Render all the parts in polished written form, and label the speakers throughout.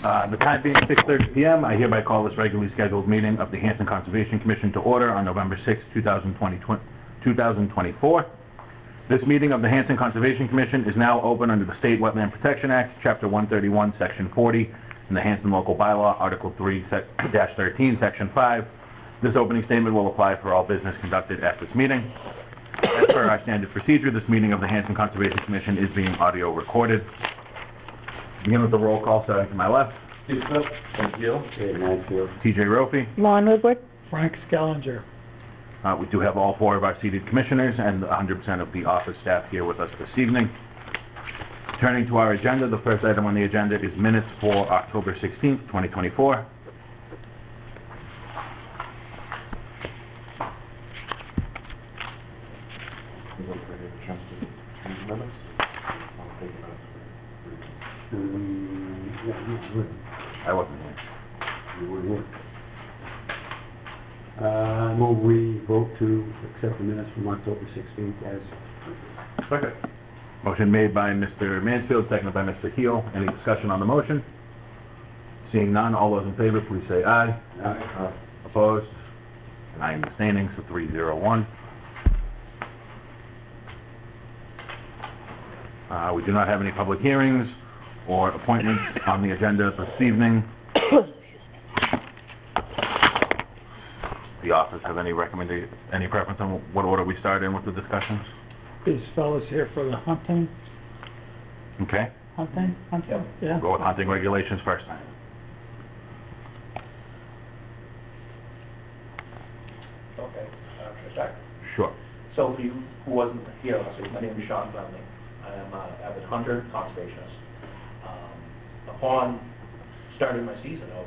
Speaker 1: The time being 6:30 p.m., I hereby call this regularly scheduled meeting of the Hanson Conservation Commission to order on November 6, 2024. This meeting of the Hanson Conservation Commission is now open under the State Wetland Protection Act, Chapter 131, Section 40, and the Hanson Local Bylaw, Article 3-13, Section 5. This opening statement will apply for all business conducted at this meeting. As per our standard procedure, this meeting of the Hanson Conservation Commission is being audio recorded. Begin with the roll call, starting to my left.
Speaker 2: Steve Smith.
Speaker 1: Thank you.
Speaker 2: Dave Mansfield.
Speaker 1: TJ Rofi.
Speaker 3: Lon Woodward.
Speaker 4: Frank Skellinger.
Speaker 1: We do have all four of our seated commissioners and 100% of the office staff here with us this evening. Turning to our agenda, the first item on the agenda is minutes for October 16th, 2024. I wasn't here.
Speaker 2: You were here. Move we vote to accept the minutes from October 16th as...
Speaker 1: Second. Motion made by Mr. Mansfield, seconded by Mr. Heel. Any discussion on the motion? Seeing none, all those in favor, please say aye.
Speaker 2: Aye.
Speaker 1: Opposed? And I am abstaining, so 3-0-1. We do not have any public hearings or appointments on the agenda this evening. The office have any preference on what order we start in with the discussions?
Speaker 4: These fellas here for the hunting,
Speaker 1: Okay,
Speaker 4: yeah.
Speaker 1: go with hunting regulations first.
Speaker 5: Okay, should I start?
Speaker 1: Sure.
Speaker 5: So for you who wasn't here last week, my name is Sean Fleming. I am an avid hunter, conservationist. Upon starting my season out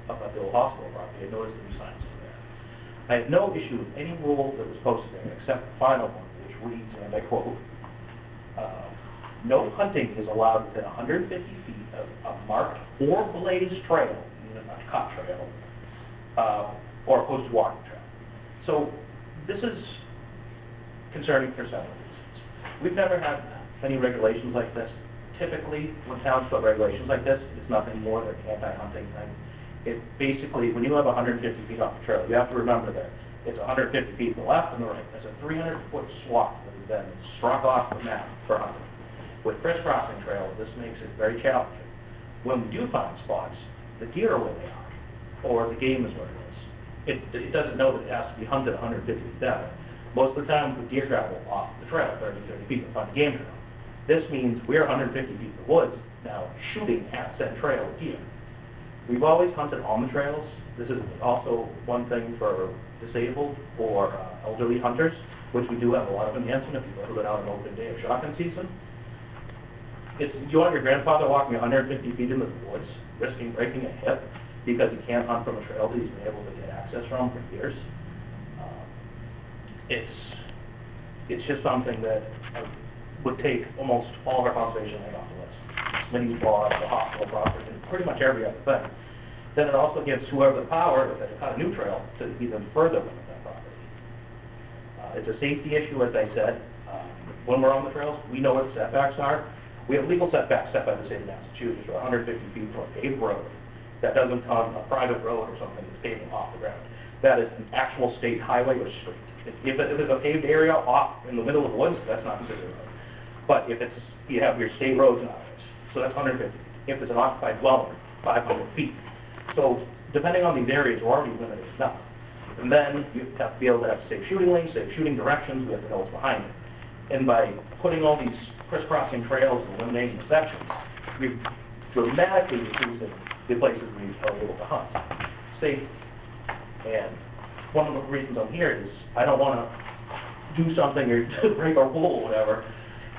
Speaker 5: up at the old hospital property, I noticed the new signs over there. I had no issue with any rule that was posted there except the final one, which reads, and I quote, no hunting is allowed within 150 feet of a marked or blazed trail, not a cut trail, or a posted walking trail. So this is concerning for several reasons. We've never had any regulations like this. Typically, when towns put regulations like this, it's nothing more than an anti-hunting thing. It basically, when you have 150 feet off the trail, you have to remember that it's 150 feet to the left and the right. That's a 300-foot swath that has been struck off the map for hunting. With crisscrossing trails, this makes it very challenging. When we do find spots, the deer are where they are, or the game is where it is. It doesn't know that it has to be hunted 150 feet down. Most of the time, the deer travel off the trail 30 feet to find a game trail. This means we're 150 feet in the woods now shooting at said trail of deer. We've always hunted on the trails. This is also one thing for disabled or elderly hunters, which we do have a lot of in Hanson if you go out an open day of shotgun season. You want your grandfather walking 150 feet into the woods, risking breaking a hip because he can't hunt from a trail that he's been able to get access from for years. It's just something that would take almost all of our conservation land off the list. Smitty's law, the hospital property, and pretty much every other thing. Then it also gives whoever the power to cut a new trail to even further limit that property. It's a safety issue, as I said. When we're on the trails, we know what the setbacks are. We have legal setbacks set by the state of Massachusetts for 150 feet from a paved road. That doesn't come a private road or something that's paving off the ground. That is an actual state highway or street. If it's a paved area off in the middle of the woods, that's not considered a road. But if you have your state roads nowadays, so that's 150 feet. If it's an occupied dwelling, 500 feet. So depending on these areas, we're already limited enough. And then you have to be able to have safe shooting lanes, safe shooting directions, we have to know what's behind it. And by putting all these crisscrossing trails and eliminating the sections, we've dramatically reduced the places we are able to hunt. Safe. And one of the reasons I'm here is I don't want to do something or break our rule or whatever,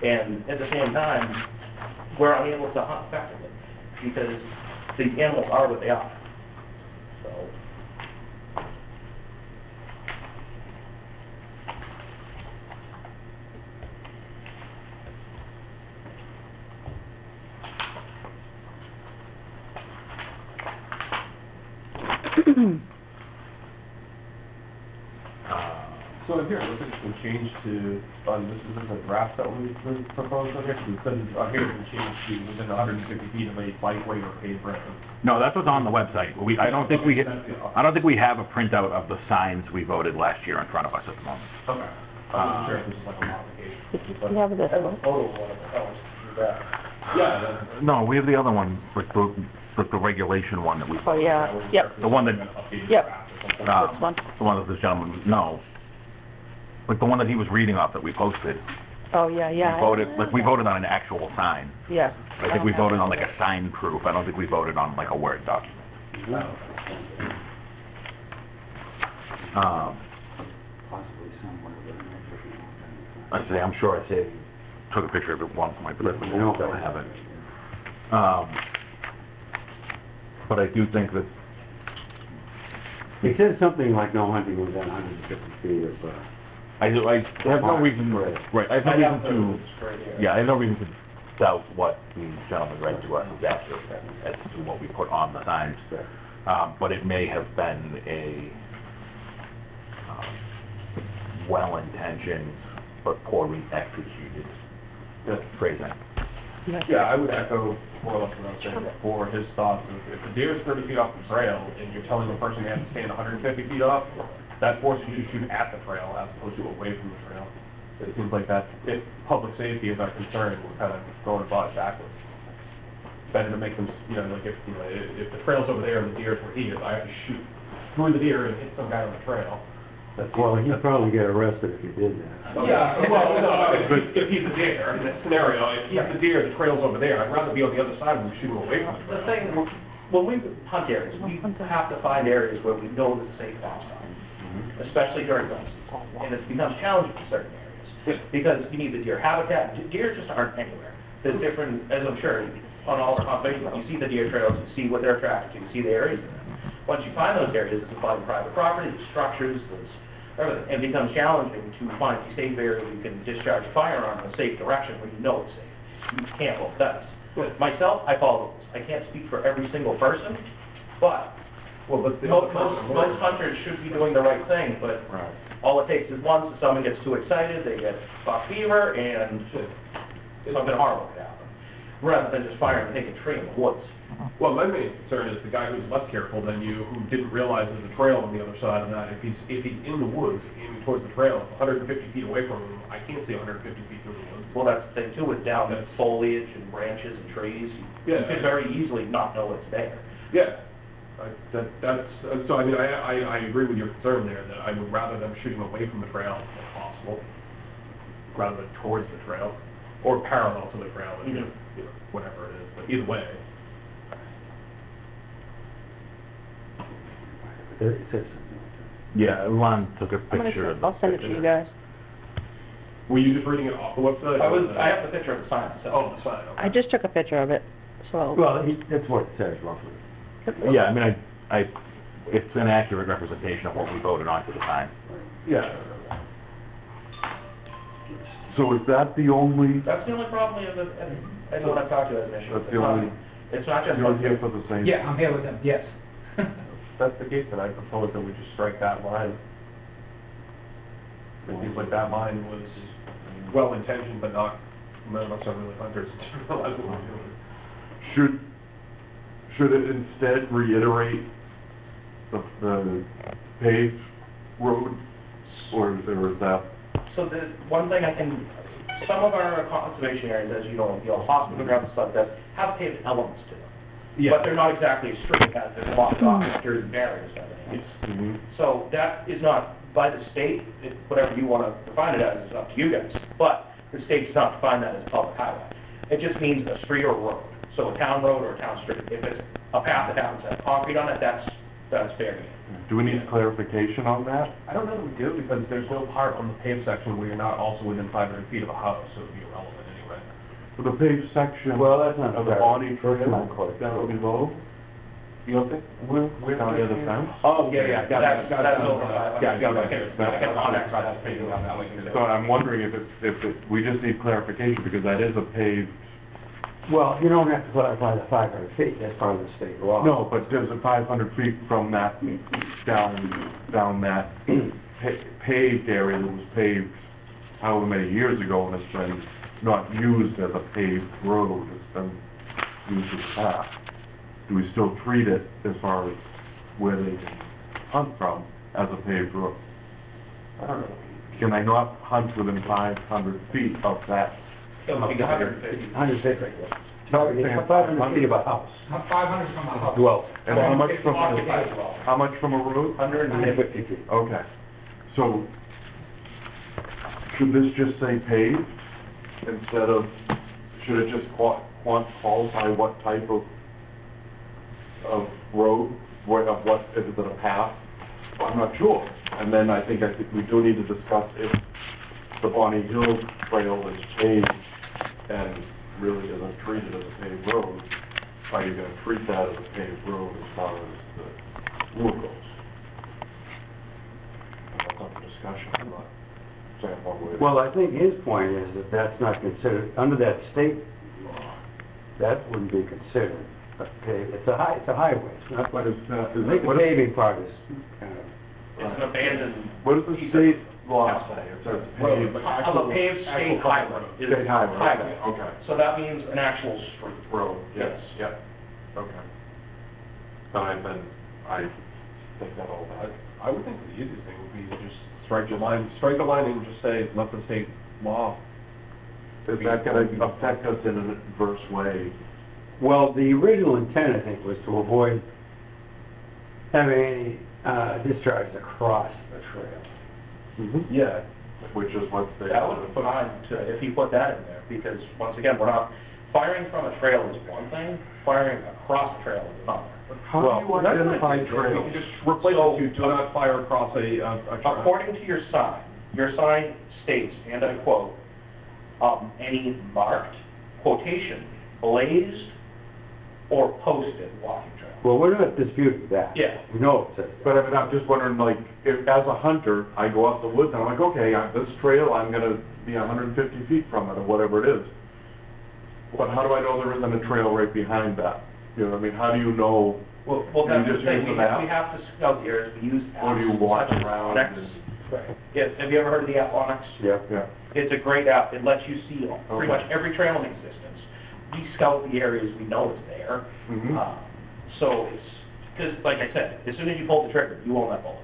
Speaker 5: and at the same time, we're unable to hunt effectively because the animals are what they are. So.
Speaker 3: So in here, was it some change to, this is the draft that was proposed on here, because it says, here it's been changed to within 150 feet of a bikeway or paved road.
Speaker 1: No, that's what's on the website. I don't think we have a printout of the signs we voted last year in front of us at the moment.
Speaker 3: Okay. I'm not sure if this is like a modification.
Speaker 6: You have this
Speaker 5: I have a
Speaker 6: one.
Speaker 5: photo of one of the fellows do that.
Speaker 3: Yeah.
Speaker 1: No, we have the other one, like the regulation one that we,
Speaker 6: Oh, yeah, yep,
Speaker 1: the one that,
Speaker 6: yep. This one.
Speaker 1: the one that this gentleman, no. Like the one that he was reading off that we posted.
Speaker 6: Oh, yeah, yeah.
Speaker 1: We voted on an actual sign.
Speaker 6: Yeah.
Speaker 1: I think we voted on like a sign proof. I don't think we voted on like a Word document.
Speaker 2: Possibly somewhere, but I'm not sure.
Speaker 1: I say, I'm sure I took a picture of it once, but I don't have it. But I do think that,
Speaker 2: It says something like no hunting within 150 feet of,
Speaker 1: I have no reason, right, I have no
Speaker 5: I
Speaker 1: reason
Speaker 5: have
Speaker 1: to,
Speaker 5: the right here.
Speaker 1: yeah, I have no reason to doubt what the gentleman read to us is accurate as to what we put on the signs. But it may have been a well-intentioned but poorly executed phrasing.
Speaker 3: Yeah, I would echo more or less what I was saying before, his thoughts of, if the deer is 30 feet off the trail, and you're telling the person they have to stand 150 feet off, that forces you to shoot at the trail as opposed to away from the trail. It seems like that, if public safety is our concern, we're kind of going about it backwards. Better to make them, like if the trail's over there and the deer is where he is, I have to shoot through the deer and hit some guy on the trail.
Speaker 2: well, he'd probably get arrested if he did that.
Speaker 3: Yeah, well, no, if he's a deer, in that scenario, if he's the deer, the trail's over there, I'd rather be on the other side when we shoot him away from the
Speaker 5: The
Speaker 3: trail.
Speaker 5: thing, when we hunt areas, we have to find areas where we know there's a safe hostile, especially during gun season. And it becomes challenging in certain areas, because you need the deer habitat. Deer just aren't anywhere. There's different, as I'm sure, on all our conservation, you see the deer trails, you see what they're attracted to, you see the areas in them. Once you find those areas, it's about private property, there's structures, there's everything. It becomes challenging to find a safe area where you can discharge a firearm in a safe direction where you know it's safe. You can't roll dice. Myself, I follow rules. I can't speak for every single person, but most hunters should be doing the right thing, but all it takes is once someone gets too excited, they get buck fever, and something horrible could happen, rather than just firing and taking a tree in the woods.
Speaker 3: Well, my main concern is the guy who's less careful than you, who didn't realize there's a trail on the other side of that. If he's in the woods, aiming towards the trail, 150 feet away from him, I can't see 150 feet through the woods.
Speaker 5: Well, that's the thing too, with down foliage and branches and trees, you could very easily not know it's there.
Speaker 3: Yeah. So I mean, I agree with your concern there, that I would rather them shooting away from the trail if possible, rather than towards the trail, or parallel to the trail, whatever it is, but either way.
Speaker 2: It says something like that.
Speaker 1: Yeah, Lon took a picture of the
Speaker 6: I'll send it to you guys.
Speaker 3: Were you just reading it off the website?
Speaker 5: I have the picture of the sign, so.
Speaker 3: Oh, the sign, okay.
Speaker 6: I just took a picture of it, so.
Speaker 2: Well, that's what it says roughly.
Speaker 1: Yeah, I mean, it's an accurate representation of what we voted on to the time.
Speaker 3: Yeah.
Speaker 7: So is that the only,
Speaker 5: That's the only problem we have, I know what I've talked to as an issue.
Speaker 7: That's the only-
Speaker 5: It's not just.
Speaker 7: you're here for the same?
Speaker 8: Yeah, I'm here with them, yes.
Speaker 3: If that's the case, then I propose that we just strike that line. It seems like that line was well-intentioned, but not, none of us are really hunters to realize what we're doing.
Speaker 7: Should it instead reiterate the paved road, or is that?
Speaker 5: So the one thing some of our conservation areas, as you know, hospital grounds and stuff, that have paved elements to them. But they're not exactly as strict as they're blocked off, there's barriers and everything. So that is not, by the state, whatever you want to define it as, is up to you guys. But the state does not define that as a public highway. It just means a street or road. So a town road or a town street. If it's a path that happens to have concrete on it, that's fair game.
Speaker 7: Do we need clarification on that?
Speaker 3: I don't know that we do, because there's no part on the paved section where you're not also within 500 feet of a house, so it would be irrelevant anyway.
Speaker 7: For the paved section
Speaker 2: Well, that's not
Speaker 7: of the
Speaker 2: fair.
Speaker 7: Bonnie Trail
Speaker 2: That's not quite
Speaker 7: down
Speaker 2: true.
Speaker 7: below? You don't think? We're down near the fence?
Speaker 3: Oh, yeah, got it.
Speaker 5: That's over.
Speaker 3: Yeah, got it. I can contact that paving on that way.
Speaker 7: So I'm wondering if we just need clarification, because that is a paved
Speaker 2: Well, you don't have to clarify the 500 feet, that's part of the state law.
Speaker 7: No, but there's a 500 feet from that, down that paved area that was paved however many years ago, and it's been not used as a paved road, it's been used as a path. Do we still treat it as far as where they can hunt from as a paved road?
Speaker 5: I don't know.
Speaker 7: Can they not hunt within 500 feet of that?
Speaker 5: It'll be 150.
Speaker 2: 150. No, it's 500 feet of a house.
Speaker 8: 500 from a house.
Speaker 2: Well,
Speaker 7: And how much from,
Speaker 5: Occupied as well.
Speaker 7: how much from a road?
Speaker 2: 150 feet.
Speaker 7: Okay. So, should this just say paved instead of, should it just qualify what type of road, of what, is it a path? I'm not sure. And then I think we do need to discuss if the Bonnie Hill Trail is paved and really isn't treated as a paved road, how are you gonna treat that as a paved road as far as the rule goes? That's up for discussion, I'm not saying one way.
Speaker 2: Well, I think his point is that that's not considered, under that state law, that wouldn't be considered, okay, it's a highway, it's not,
Speaker 7: What is that?
Speaker 2: I think the paving part is kind of,
Speaker 5: It's an abandoned.
Speaker 7: What does the state law say? It says paved.
Speaker 5: Of a paved state highway. is
Speaker 7: State highway, okay.
Speaker 5: So that means an actual street.
Speaker 7: Road, yes,
Speaker 5: Yes.
Speaker 7: yeah, okay. Then I think that all that.
Speaker 3: I would think the easiest thing would be to just strike the line and just say, let the state law.
Speaker 7: Is that gonna affect us in an adverse way?
Speaker 2: well, the original intent, I think, was to avoid having any discharge across the trail.
Speaker 5: Yeah.
Speaker 7: Which is what they.
Speaker 5: That would be fine to, if you put that in there, because once again, we're not, firing from a trail is one thing, firing across the trail is another.
Speaker 7: How do you identify
Speaker 3: You
Speaker 7: trails?
Speaker 3: can just replace it to do not fire across a trail.
Speaker 5: According to your sign states, and I quote, any marked, quotation, blazed, or posted walking trail.
Speaker 2: Well, we're not disputing that.
Speaker 5: Yeah.
Speaker 2: We know it says that.
Speaker 7: But I mean, I'm just wondering, like, if, as a hunter, I go out the woods and I'm like, okay, this trail, I'm gonna be 150 feet from it, or whatever it is. But how do I know there isn't a trail right behind that? You know what I mean? How do you know?
Speaker 5: Well,
Speaker 7: You
Speaker 5: that's the
Speaker 7: just
Speaker 5: thing,
Speaker 7: use
Speaker 5: we
Speaker 7: the map?
Speaker 5: have to scout the areas, we use apps.
Speaker 7: Or do you walk
Speaker 5: such as
Speaker 7: around
Speaker 5: Onyx.
Speaker 7: and-
Speaker 5: Yes, have you ever heard of the app Onyx?
Speaker 2: Yeah.
Speaker 7: Yeah.
Speaker 5: It's a great app, it lets you see pretty
Speaker 7: Okay.
Speaker 5: much every trail in existence. We scout the areas we know is there.
Speaker 7: Mhm.
Speaker 5: So it's, because like I said, as soon as you pull the trigger, you own that bullet.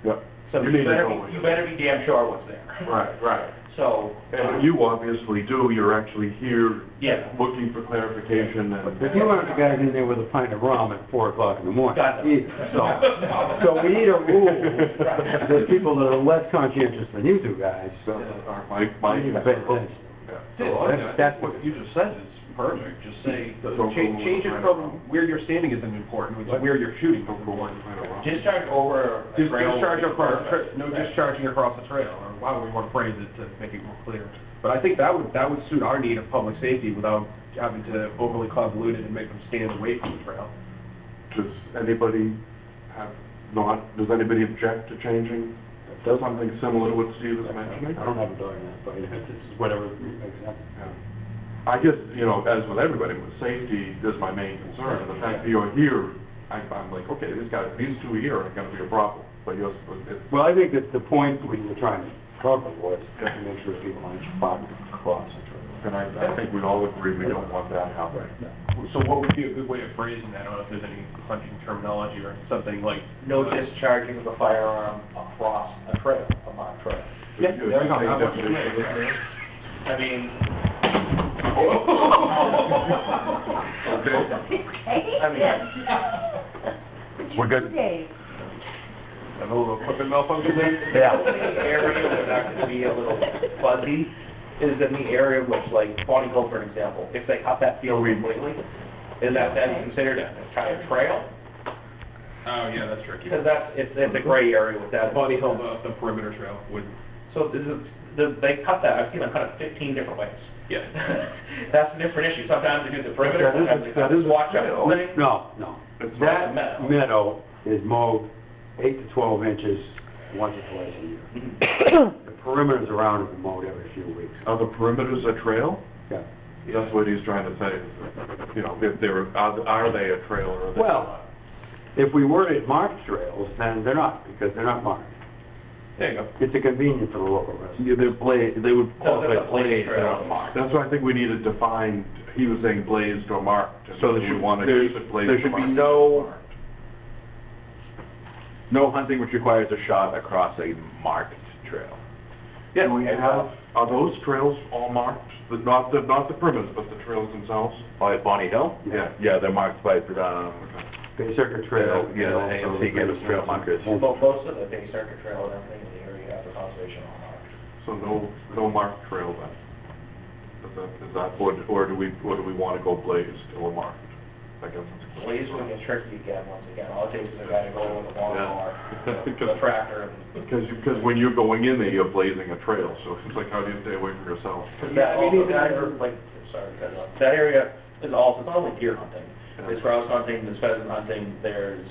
Speaker 7: Yep.
Speaker 5: So
Speaker 7: You
Speaker 5: you
Speaker 7: need to
Speaker 5: better
Speaker 7: know
Speaker 5: be, you better be damn sure what's there.
Speaker 7: Right, right.
Speaker 5: So.
Speaker 7: And you obviously do, you're actually here.
Speaker 5: Yeah.
Speaker 7: Looking for clarification and.
Speaker 2: If you want the guys in there with a pint of rum at 4 o'clock in the morning.
Speaker 5: Got them.
Speaker 2: So we need a rule that people that are less conscientious than you two guys,
Speaker 7: My.
Speaker 2: need to pay attention.
Speaker 7: Yeah.
Speaker 2: That's
Speaker 3: What you just said is perfect, just say,
Speaker 7: So
Speaker 3: change it from where you're standing isn't important, it's where you're shooting is important.
Speaker 5: Discharge over a trail.
Speaker 3: Discharge across, no discharging across the trail, or however we want to phrase it to make it more clear. But I think that would suit our need of public safety without having to overly convolute it and make them stand away from the trail.
Speaker 7: Does anybody does anybody object to changing something similar to what Steve is mentioning?
Speaker 2: I don't have a dog in that fight, it's just whatever makes sense.
Speaker 7: Yeah. I guess, you know, as with everybody, with safety is my main concern. The fact that you're here, I'm like, okay, these two here aren't gonna be a problem, but yours, it's.
Speaker 2: Well, I think that the point we were trying to cover was to make sure people aren't spotted across the trail.
Speaker 7: And I think we all agree we don't want that happening.
Speaker 3: So what would be a good way of phrasing that? I don't know if there's any hunting terminology or something like.
Speaker 5: No discharging of a firearm across a trail, a marked trail.
Speaker 3: Yeah, there you go.
Speaker 7: Same
Speaker 3: That works for me.
Speaker 7: definition.
Speaker 5: I mean. I mean.
Speaker 1: We're good?
Speaker 3: A little equipment malfunction there?
Speaker 2: Yeah.
Speaker 5: The only area where that could be a little fuzzy is in the area which, like, Bonnie Hill, for example, if they cut that field completely, is that then considered a kind of trail?
Speaker 3: Oh, yeah, that's tricky.
Speaker 5: Because it's a gray area with that.
Speaker 3: Bonnie Hill, the perimeter trail would,
Speaker 5: So they cut that, I've seen them cut it 15 different ways.
Speaker 3: yeah.
Speaker 5: That's a different issue. Sometimes they do the perimeter, sometimes they cut
Speaker 2: That
Speaker 5: the
Speaker 2: is
Speaker 5: watch out thing.
Speaker 2: No.
Speaker 7: It's
Speaker 2: That
Speaker 5: not a
Speaker 2: meadow is mowed 8 to 12 inches once or twice a year.
Speaker 5: Mhm.
Speaker 2: The perimeters around it are mowed every few weeks.
Speaker 7: Are the perimeters a trail?
Speaker 2: Yeah.
Speaker 7: That's what he's trying to say, you know, if they're, are they a trail or are they
Speaker 2: Well,
Speaker 7: not?
Speaker 2: if we worded marked trails, then they're not, because they're not marked.
Speaker 7: There you go.
Speaker 2: It's a convenience for the local residents.
Speaker 1: Yeah, they would
Speaker 5: No, there's a blaze trail marked.
Speaker 7: That's why I think we need to define, he was saying blazed or marked. and
Speaker 1: So there
Speaker 7: we
Speaker 1: should,
Speaker 7: wanna
Speaker 1: there
Speaker 7: keep it blazed
Speaker 1: there
Speaker 7: or
Speaker 1: should be
Speaker 7: marked.
Speaker 1: no hunting which requires a shot across a marked trail.
Speaker 7: Yeah, we have, are those trails all marked? Not the perimeters, but the trails themselves?
Speaker 1: By Bonnie Hill?
Speaker 7: Yeah.
Speaker 1: Yeah, they're marked by,
Speaker 2: Bay Circuit Trail.
Speaker 1: Yeah, the AMC gave us trail markers.
Speaker 5: Most of the Bay Circuit Trail and everything in the area have the conservation all marked.
Speaker 7: So no marked trail then? Is that, or do we wanna go blazed or marked? I guess it's.
Speaker 5: Blaze would get tricky again, once again, all it takes is a guy to go with a lawnmower,
Speaker 7: Yeah.
Speaker 5: the tractor, and
Speaker 7: Because when you're going in there, you're blazing a trail, so it's like, how do you stay away from yourself?
Speaker 5: that, also, that, like, sorry, cut it off. That area is also, it's not only deer hunting, there's grouse hunting, there's pheasant hunting, there's,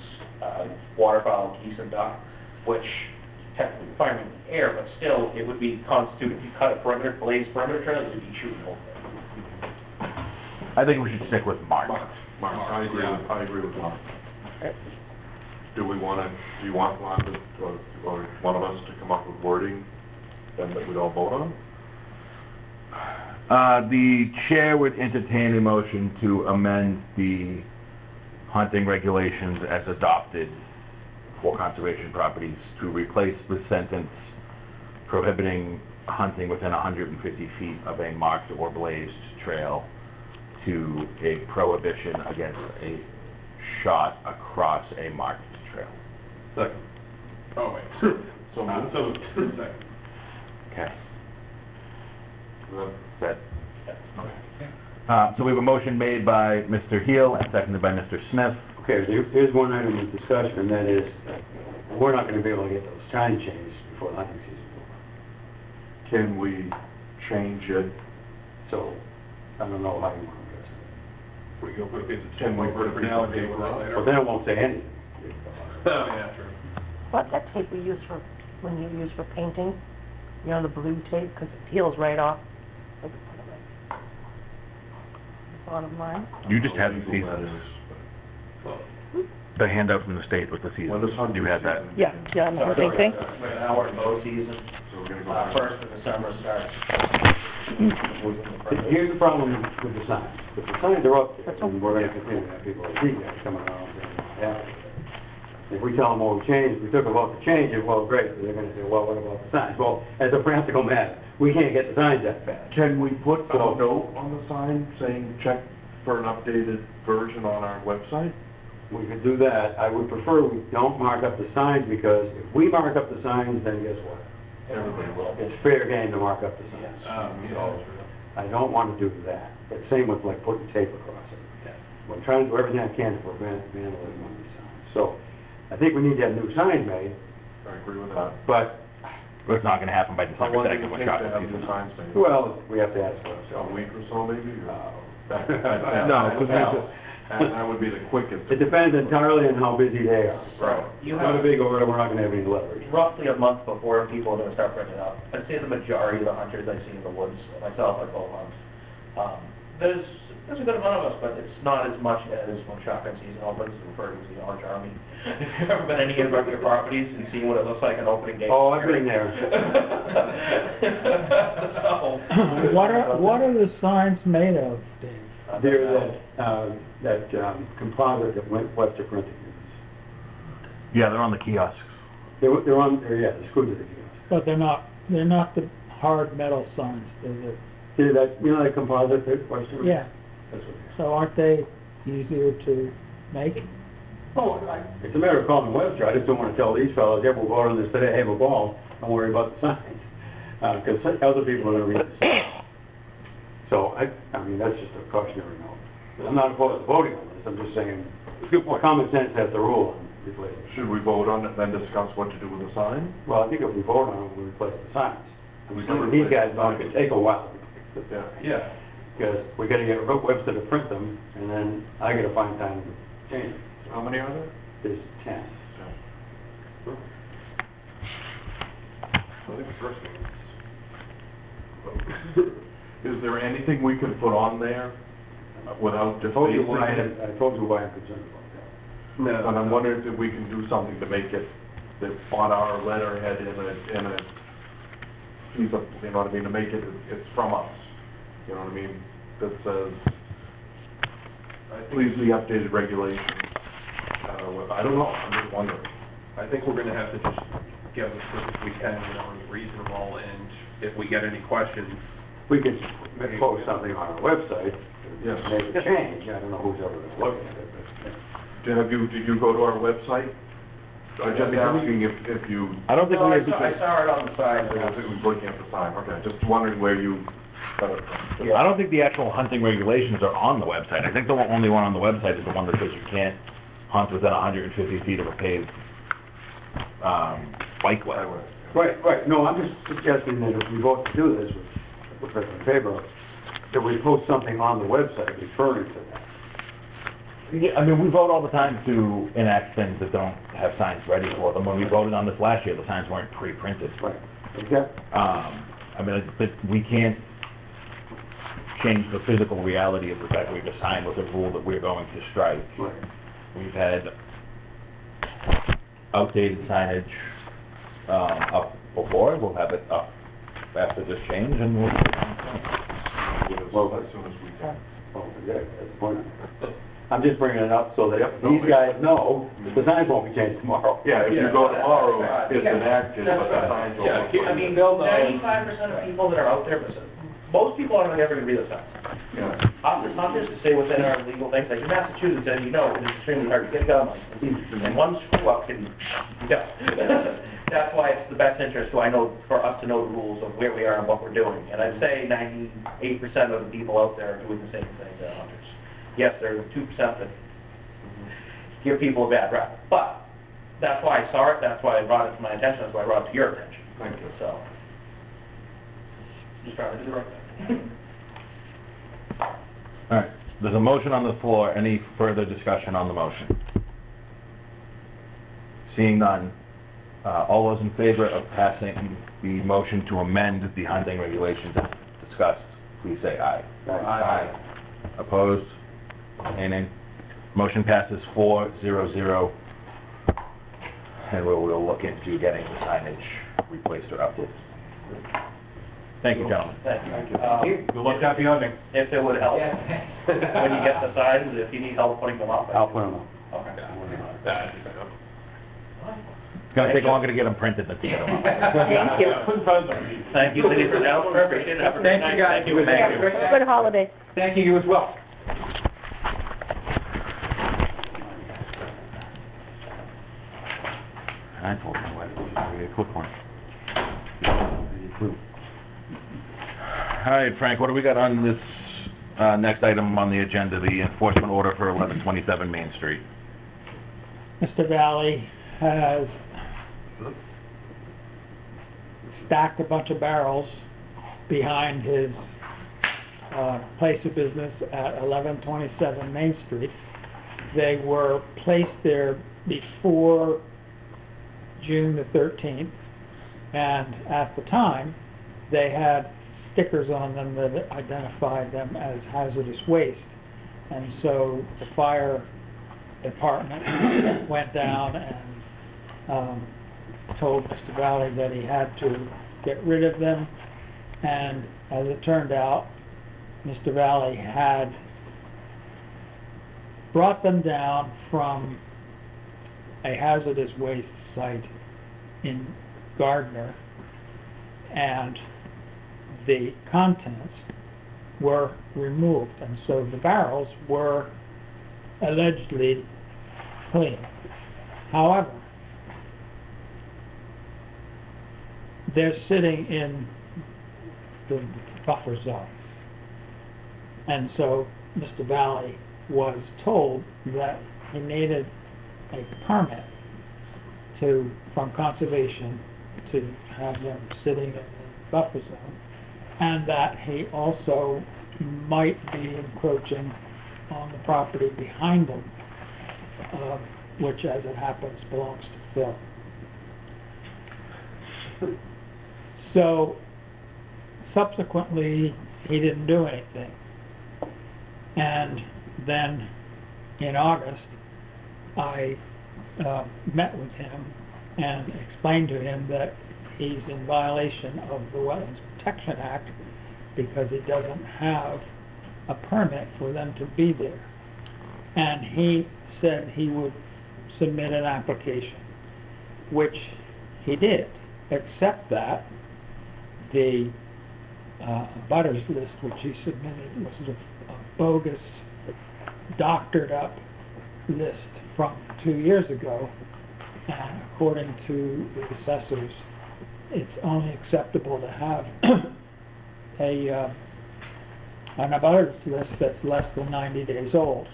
Speaker 5: waterfowl, geese and duck, which technically firing in the air, but still, it would be constituted, if you cut a perimeter, blaze perimeter trail, you'd be shooting over it.
Speaker 1: I think we should stick with marked.
Speaker 7: Mark, I agree with Mark. Do you want Mark, or one of us to come up with wording, then that we all vote on?
Speaker 1: The chair would entertain a motion to amend the hunting regulations as adopted for conservation properties to replace the sentence prohibiting hunting within 150 feet of a marked or blazed trail to a prohibition against a shot across a marked trail.
Speaker 7: Second.
Speaker 3: Oh, wait. Second.
Speaker 1: Okay.
Speaker 7: Then-
Speaker 1: That, so we have a motion made by Mr. Heel and seconded by Mr. Smith.
Speaker 2: Okay, here's one item of discussion, and that is, we're not gonna be able to get those signs changed before the hunting season's over.
Speaker 7: Can we change it?
Speaker 2: So, I don't know how you want to address it.
Speaker 7: Can we put it in the paper?
Speaker 2: But then it won't say anything.
Speaker 3: Oh, yeah, true.
Speaker 6: What's that tape we use for, when you use for painting? You know, the blue tape, because it peels right off. Like, put it right bottom line.
Speaker 1: You just had the
Speaker 7: Legal that
Speaker 1: seasons,
Speaker 7: is,
Speaker 1: the handout from the state with the
Speaker 7: but When does
Speaker 1: seasons.
Speaker 7: hunting
Speaker 1: You had that.
Speaker 7: season?
Speaker 6: Yeah, yeah, the same thing.
Speaker 5: Right now, we're in bow season,
Speaker 7: So we're gonna go back.
Speaker 5: first of December starts.
Speaker 2: Here's the problem with the signs. If the signs are up there,
Speaker 6: That's
Speaker 2: and we're gonna continue to have people like these guys coming around saying, yeah. If we tell them, well, we changed, we took a vote to change it, well, great, they're gonna say, well, what about the signs? Well, as a practical matter, we can't get the signs that fast.
Speaker 7: Can we put a
Speaker 2: So-
Speaker 7: note on the sign saying, check for an updated version on our website?
Speaker 2: We could do that. I would prefer we don't mark up the signs, because if we mark up the signs, then guess what?
Speaker 7: Everybody will.
Speaker 2: It's fair game to mark up the signs. So, I don't want to do that. But same with like putting tape across it. We're trying to do everything I can to prevent vandalism on these signs. So, I think we need to have new signs made,
Speaker 7: I agree with that.
Speaker 2: but,
Speaker 1: But it's not gonna happen by
Speaker 7: How
Speaker 1: December
Speaker 7: long does
Speaker 1: second
Speaker 7: it
Speaker 1: when
Speaker 7: take
Speaker 1: shot
Speaker 7: to have new
Speaker 1: season.
Speaker 7: signs made?
Speaker 2: well, we have to ask for
Speaker 7: A
Speaker 2: ourselves.
Speaker 7: week or so, maybe?
Speaker 1: No, 'cause
Speaker 7: That would be the quickest.
Speaker 2: It depends entirely on how busy they are.
Speaker 7: Right.
Speaker 5: You
Speaker 2: Not a
Speaker 5: have
Speaker 2: big order, we're not gonna have any leverage.
Speaker 5: roughly a month before people are gonna start printing it up. I'd say the majority of the hunters I see in the woods, myself, I bow hunt. There's a good amount of us, but it's not as much as when shotgun season opens, referred to as the Orange Army. If you've ever been any of your properties and seen what it looks like an opening gate.
Speaker 2: Oh, I've been there.
Speaker 5: So.
Speaker 4: What are the signs made of, Dave?
Speaker 2: They're that composite that Webster Printing uses.
Speaker 1: Yeah, they're on the kiosks.
Speaker 2: They're screwed to the kiosk.
Speaker 4: But they're not the hard metal signs, they're the,
Speaker 2: See that, you know that composite that Webster?
Speaker 4: yeah.
Speaker 2: That's what it is.
Speaker 4: So aren't they easier to make?
Speaker 2: Oh, it's a matter of calling Webster. I just don't want to tell these fellows, yeah, we'll vote on this today, hey, we'll go, don't worry about the signs. Because other people are going to read this. So, I mean, that's just a cautionary note. I'm not opposed to voting on this, I'm just saying, common sense has the rule on replacing.
Speaker 7: Should we vote on it, then discuss what to do with the sign?
Speaker 2: Well, I think if we vote on it, we replace the signs.
Speaker 7: We
Speaker 2: Some of
Speaker 7: can
Speaker 2: these
Speaker 7: replace
Speaker 2: guys,
Speaker 7: the
Speaker 2: it could take a while.
Speaker 7: Yeah. Yeah.
Speaker 2: Because we gotta get Webster to print them, and then I gotta find time to change them.
Speaker 7: How many are there?
Speaker 2: There's 10.
Speaker 7: I think the first one. Is there anything we can put on there without
Speaker 2: I
Speaker 7: just
Speaker 2: told you
Speaker 7: basically?
Speaker 2: I told you why I'm concerned about that.
Speaker 7: And I'm wondering if we can do something to make it, that on our letterhead in a piece of, you know what I mean, to make it, it's from us. You know what I mean? That says, please the updated regulations. I don't know, I'm just wondering.
Speaker 3: I think we're gonna have to just get as quick as we can, you know, and reasonable, and if we get any questions,
Speaker 2: We could post something on our website,
Speaker 7: Yes.
Speaker 2: make a change, I don't know who's ever gonna look at it, but.
Speaker 7: Did you go to our website? I'm just asking if you,
Speaker 1: I don't think
Speaker 5: No,
Speaker 1: we
Speaker 5: I
Speaker 1: have,
Speaker 5: saw it on the side.
Speaker 7: I think it was looking at the sign, okay, just wondering where you got it from.
Speaker 1: I don't think the actual hunting regulations are on the website. I think the only one on the website is the one that says you can't hunt within 150 feet of a paved, bikeway.
Speaker 2: Right, no, I'm just suggesting that if we vote to do this, which I'm in favor of, that we post something on the website referring to that.
Speaker 1: Yeah, I mean, we vote all the time to enact things that don't have signs ready for them. When we voted on this last year, the signs weren't pre-printed.
Speaker 2: Right. Okay?
Speaker 1: I mean, but we can't change the physical reality of the fact that we've assigned with a rule that we're going to strike.
Speaker 2: Right.
Speaker 1: We've had outdated signage, up before, we'll have it up after this change, and we'll...
Speaker 7: Well, as soon as we can.
Speaker 2: Oh, yeah, that's the point. I'm just bringing it up so that
Speaker 7: Yep, no,
Speaker 2: these guys know the signs won't be changed tomorrow.
Speaker 7: Yeah, if you go tomorrow, it's enacted, but the signs will...
Speaker 5: I mean, 95% of people that are out there, most people aren't ever gonna read the signs.
Speaker 7: Yeah.
Speaker 5: Hunters stay within our legal things, like in Massachusetts, as you know, it's extremely hard to get a gun license, and one screw up can, yeah. That's why it's the best interest, for us to know the rules of where we are and what we're doing. And I'd say 98% of the people out there are doing the same thing that hunters. Yes, there are 2% that give people a bad rap, but that's why I saw it, that's why I brought it to my attention, that's why I brought it to your attention.
Speaker 7: Thank you.
Speaker 5: So, just trying to do the right thing.
Speaker 1: All right, there's a motion on the floor. Any further discussion on the motion? Seeing none, all those in favor of passing the motion to amend the hunting regulations as discussed, please say aye.
Speaker 2: Aye.
Speaker 1: Opposed? Abstaining? Motion passes 4-0-0, and we'll look into getting the signage replaced or updated. Thank you, gentlemen.
Speaker 5: Thank you.
Speaker 3: good luck, happy hunting.
Speaker 5: If it would help, when you get the signs, if you need help putting them up.
Speaker 2: I'll put them up.
Speaker 5: Okay.
Speaker 1: It's gonna take longer to get them printed than to get them up.
Speaker 6: Thank you.
Speaker 5: Thank you, ladies and gentlemen, appreciate it. Have a great night.
Speaker 3: Thank you, guys.
Speaker 6: Good holiday.
Speaker 3: Thank you, you as well.
Speaker 1: I told him what, we get a quick one. All right, Frank, what do we got on this, next item on the agenda, the enforcement order for 1127 Main Street?
Speaker 4: Mr. Valley has stacked a bunch of barrels behind his place of business at 1127 Main Street. They were placed there before June the 13th, and at the time, they had stickers on them that identified them as hazardous waste. And so the fire department went down and told Mr. Valley that he had to get rid of them, and as it turned out, Mr. Valley had brought them down from a hazardous waste site in Gardner, and the contents were removed, and so the barrels were allegedly clean. However, they're sitting in the buffer zone. And so Mr. Valley was told that he needed a permit from conservation to have them sitting in the buffer zone, and that he also might be encroaching on the property behind them, which, as it happens, belongs to Phil. So, subsequently, he didn't do anything. And then in August, I met with him and explained to him that he's in violation of the Wetlands Protection Act because he doesn't have a permit for them to be there. And he said he would submit an application, which he did, except that the butters list which he submitted was a bogus, doctored up list from 2 years ago, and according to the assessors, it's only acceptable to have an abutters list that's less than 90 days old.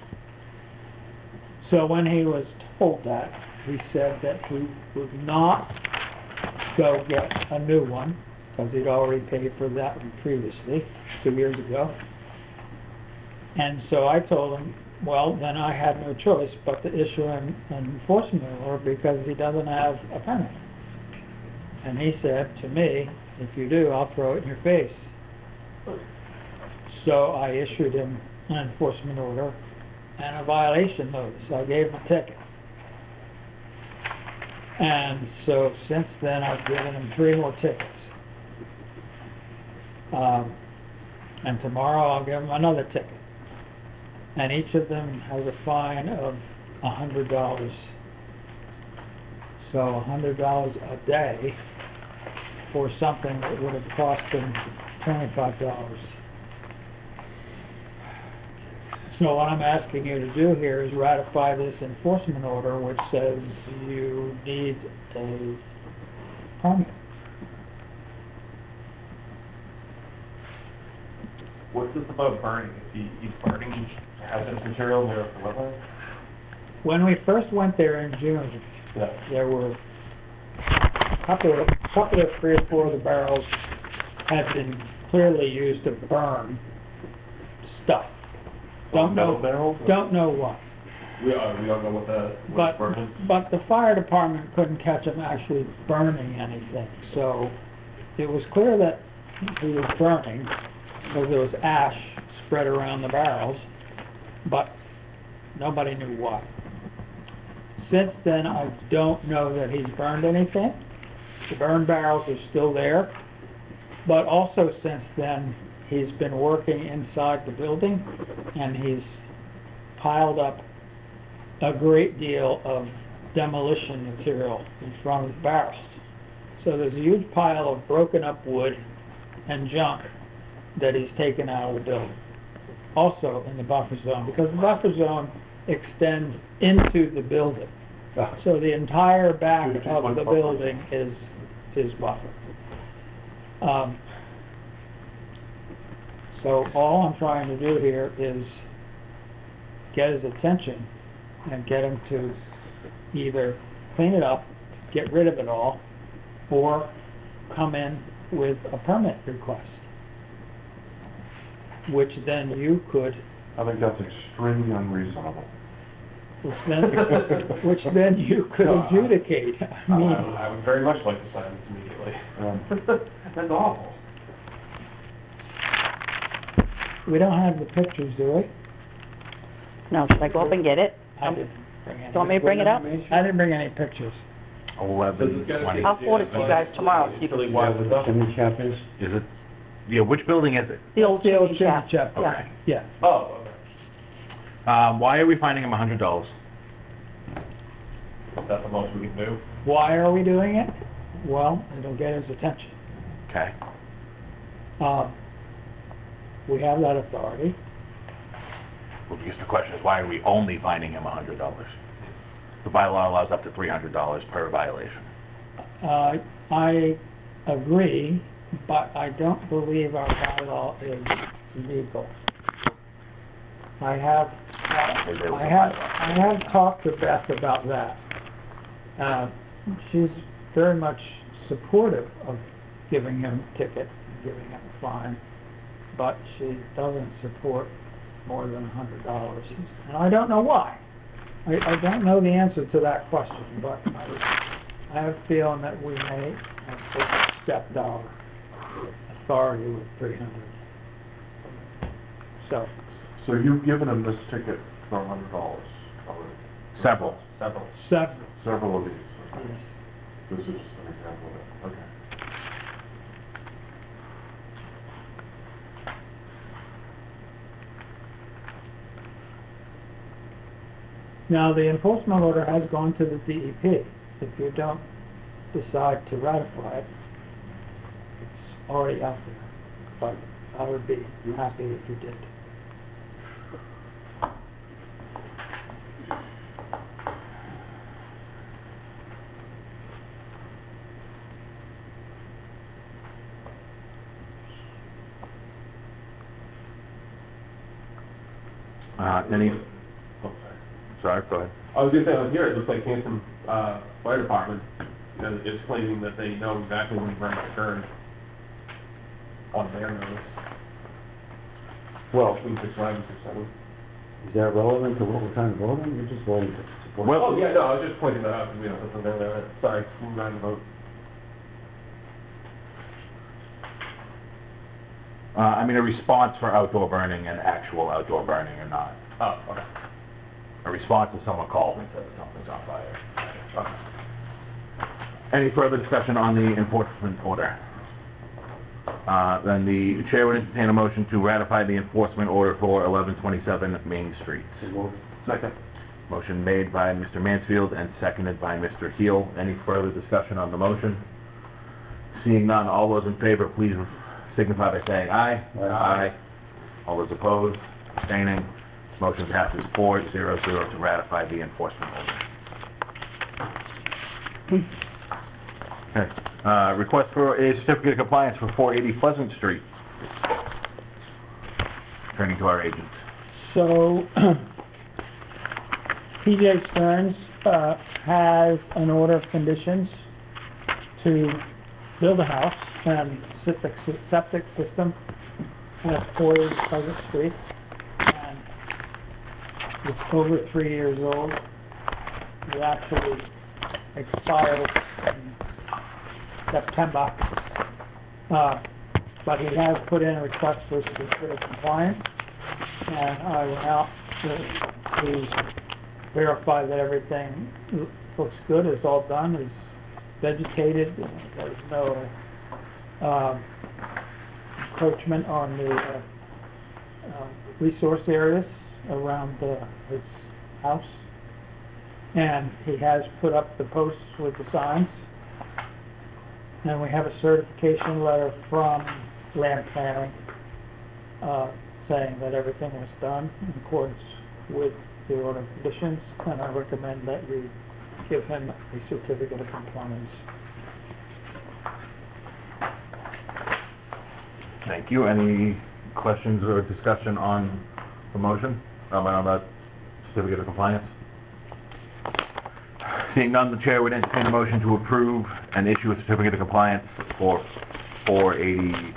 Speaker 4: So when he was told that, he said that he would not go get a new one, because he'd already paid for that one previously, 2 years ago. And so I told him, well, then I had no choice but to issue an enforcement order because he doesn't have a permit. And he said to me, if you do, I'll throw it in your face. So I issued him an enforcement order and a violation notice. I gave him a ticket. And so since then, I've given him 3 more tickets. And tomorrow I'll give him another ticket. And each of them has a fine of $100. So $100 a day for something that would have cost him $25. So what I'm asking you to do here is ratify this enforcement order which says you need a permit.
Speaker 3: What's this about burning? He's burning hazardous material near the wetland?
Speaker 4: When we first went there in June,
Speaker 3: Yeah.
Speaker 4: there were a couple of 3 or 4 of the barrels had been clearly used to burn stuff. Don't
Speaker 3: Metal barrels?
Speaker 4: know what.
Speaker 3: We don't know what's burning?
Speaker 4: But the fire department couldn't catch him actually burning anything. So it was clear that he was burning because there was ash spread around the barrels, but nobody knew what. Since then, I don't know that he's burned anything. The burned barrels are still there, but also since then, he's been working inside the building, and he's piled up a great deal of demolition material in front of the barrels. So there's a huge pile of broken up wood and junk that he's taken out of the building. Also in the buffer zone, because the buffer zone extends into the building. So the entire back of the building is his buffer. So all I'm trying to do here is get his attention and get him to either clean it up, get rid of it all, or come in with a permit request, which then you could,
Speaker 7: I think that's extremely unreasonable.
Speaker 4: which then you could adjudicate. I mean,
Speaker 3: I would very much like to sign this immediately. That's awful.
Speaker 4: we don't have the pictures, do we?
Speaker 6: No, should I go up and get it?
Speaker 4: I didn't bring any.
Speaker 6: Do you want me to bring it up?
Speaker 4: I didn't bring any pictures.
Speaker 1: 11:20.
Speaker 6: I'll forward it to you guys tomorrow, so you can,
Speaker 1: Is it, yeah, which building is it?
Speaker 6: the old
Speaker 4: The old
Speaker 6: chimney
Speaker 4: chimney
Speaker 6: shack.
Speaker 4: chap.
Speaker 6: Yeah.
Speaker 1: Okay.
Speaker 4: Yeah.
Speaker 3: Oh, okay.
Speaker 1: Why are we fining him $100?
Speaker 3: Is that the most we can do?
Speaker 4: Why are we doing it? Well, it'll get his attention.
Speaker 1: Okay.
Speaker 4: We have that authority.
Speaker 1: Well, because the question is, why are we only fining him $100? The bylaw allows up to $300 per violation.
Speaker 4: I agree, but I don't believe our bylaw is legal. I have talked to Beth about that. She's very much supportive of giving him a ticket, giving him a fine, but she doesn't support more than $100. And I don't know why. I don't know the answer to that question, but I have a feeling that we may have stepped our authority with 300. So,
Speaker 7: So you've given him this ticket for $100 already?
Speaker 1: Several.
Speaker 7: Several of these, okay.
Speaker 4: yes.
Speaker 7: This is an example of it, okay.
Speaker 4: Now, the enforcement order has gone to the DEP. If you don't decide to ratify it, it's already out there. But I would be happy if you did.
Speaker 1: Any,
Speaker 7: Okay.
Speaker 1: sorry, go ahead.
Speaker 3: I was gonna say, on here, it looks like Hanson, Fire Department, is claiming that they know exactly when the burn occurred on their notice,
Speaker 2: Well,
Speaker 3: between 6/11 and 6/7.
Speaker 2: is that relevant to what we're trying to vote on? You're just voting to support.
Speaker 1: Well-
Speaker 3: Oh, yeah, no, I was just pointing that out, because we don't put something there, sorry, moving on to vote.
Speaker 1: I mean, a response for outdoor burning and actual outdoor burning or not.
Speaker 3: Oh, okay.
Speaker 1: A response if someone called and said something's on fire.
Speaker 3: Okay.
Speaker 1: Any further discussion on the enforcement order? Then the chair would entertain a motion to ratify the enforcement order for 1127 Main Street.
Speaker 7: Second.
Speaker 1: Motion made by Mr. Mansfield and seconded by Mr. Heel. Any further discussion on the motion? Seeing none, all those in favor, please signify by saying aye.
Speaker 2: Aye.
Speaker 1: All those opposed, abstaining, motion passes 4-0-0 to ratify the enforcement order. Okay, request for a certificate of compliance for 480 Pleasant Street. Turning to our agent.
Speaker 4: So, P.J. Stearns has an order of conditions to build a house and septic system at 480 Pleasant Street. And it's over 3 years old. It actually expired in September. But he has put in a request for certificate of compliance. And I went out to verify that everything looks good, it's all done, it's vegetated, there's no encroachment on the resource areas around his house. And he has put up the posts with the signs. And we have a certification letter from land planning saying that everything was done in accordance with the order of conditions, and I recommend that you give him a certificate of compliance.
Speaker 1: Thank you. Any questions or discussion on the motion, on that certificate of compliance? Seeing none, the chair would entertain a motion to approve and issue a certificate of compliance for 480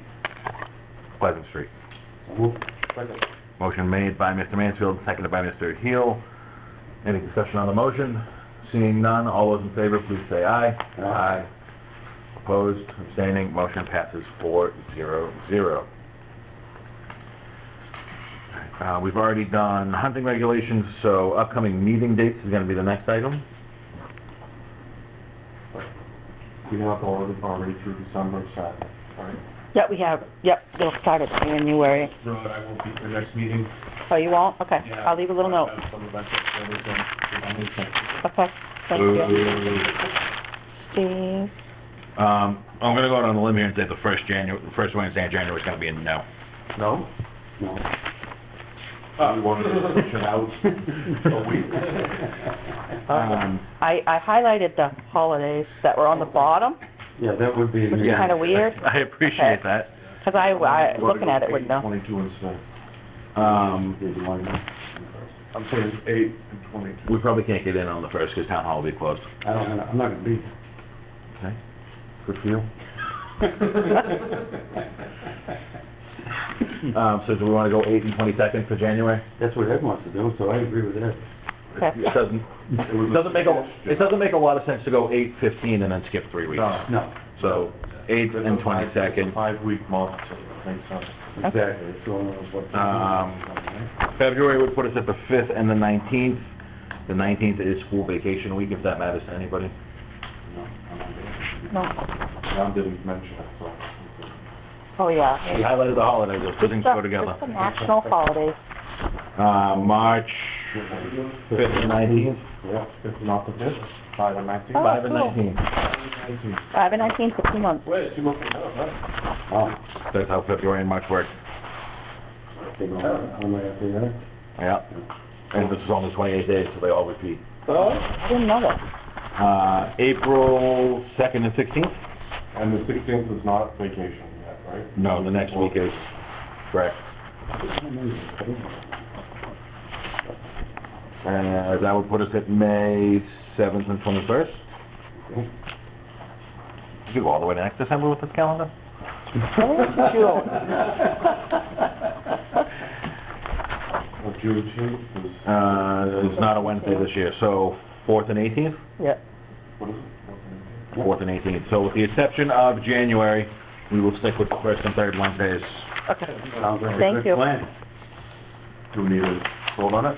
Speaker 1: Pleasant Street. Motion made by Mr. Mansfield, seconded by Mr. Heel. Any discussion on the motion? Seeing none, all those in favor, please say aye.
Speaker 2: Aye.
Speaker 1: Opposed, abstaining, motion passes 4-0-0. We've already done hunting regulations, so upcoming meeting dates is gonna be the next item.
Speaker 7: We have already through December, right?
Speaker 6: Yeah, we have, yep, they'll start at January.
Speaker 3: Road, I won't be for the next meeting.
Speaker 6: Oh, you won't? Okay,
Speaker 3: Yeah,
Speaker 6: I'll leave a little note.
Speaker 3: I have some events that we're doing.
Speaker 6: Okay, thank you. Steve?
Speaker 1: I'm gonna go out on a limb here and say the first Wednesday in January is gonna be a no.
Speaker 2: No? No.
Speaker 7: You wanted to push it out a week?
Speaker 6: I highlighted the holidays that were on the bottom,
Speaker 2: Yeah, that would be.
Speaker 6: which is kind of weird,
Speaker 1: I appreciate that.
Speaker 6: because I, looking at it, would know.
Speaker 7: 22 instead.
Speaker 2: Did you want to?
Speaker 7: I'm saying 8 and 22.
Speaker 1: We probably can't get in on the first because town hall will be closed.
Speaker 2: I'm not gonna be.
Speaker 1: Okay, good for you. So do we wanna go 8 and 22nd for January?
Speaker 2: That's what Ed wants to do, so I agree with Ed.
Speaker 6: Okay.
Speaker 1: It doesn't make a lot of sense to go 8, 15, and then skip 3 weeks.
Speaker 2: No,
Speaker 1: So, 8th and 22nd.
Speaker 7: 5-week month, so it makes sense.
Speaker 2: exactly, it's one of those what.
Speaker 1: February would put us at the 5th and the 19th. The 19th is school vacation week, if that matters to anybody.
Speaker 6: No.
Speaker 7: John didn't mention it, so.
Speaker 6: Oh, yeah.
Speaker 1: We highlighted the holidays, those things go together.
Speaker 6: It's the national holidays.
Speaker 1: March 5th and 19th.
Speaker 7: Yeah, it's not the fifth, 5 and 19.
Speaker 6: Oh,
Speaker 1: 5 and
Speaker 6: cool.
Speaker 1: 19.
Speaker 6: 5 and 19 for 2 months.
Speaker 3: Wait, 2 months ago, huh?
Speaker 2: Oh,
Speaker 1: That's how February and March work.
Speaker 2: big one. I'm right up there.
Speaker 1: Yeah. And this is only 28 days, so they all repeat.
Speaker 6: I didn't know that.
Speaker 1: April 2nd and 16th?
Speaker 7: And the 16th is not vacation yet, right?
Speaker 1: No, the next week is, correct. And that would put us at May 7th and 21st. You could go all the way to next December with this calendar?
Speaker 6: June.
Speaker 7: Well, Juneteenth is,
Speaker 1: It's not a Wednesday this year, so 4th and 18th?
Speaker 6: Yeah.
Speaker 7: what is it?
Speaker 1: 4th and 18th. So with the exception of January, we will stick with the first and third Wednesdays.
Speaker 6: Okay.
Speaker 2: Sounds like a
Speaker 6: Thank
Speaker 2: good
Speaker 6: you.
Speaker 2: plan.
Speaker 7: Do we need to vote on it?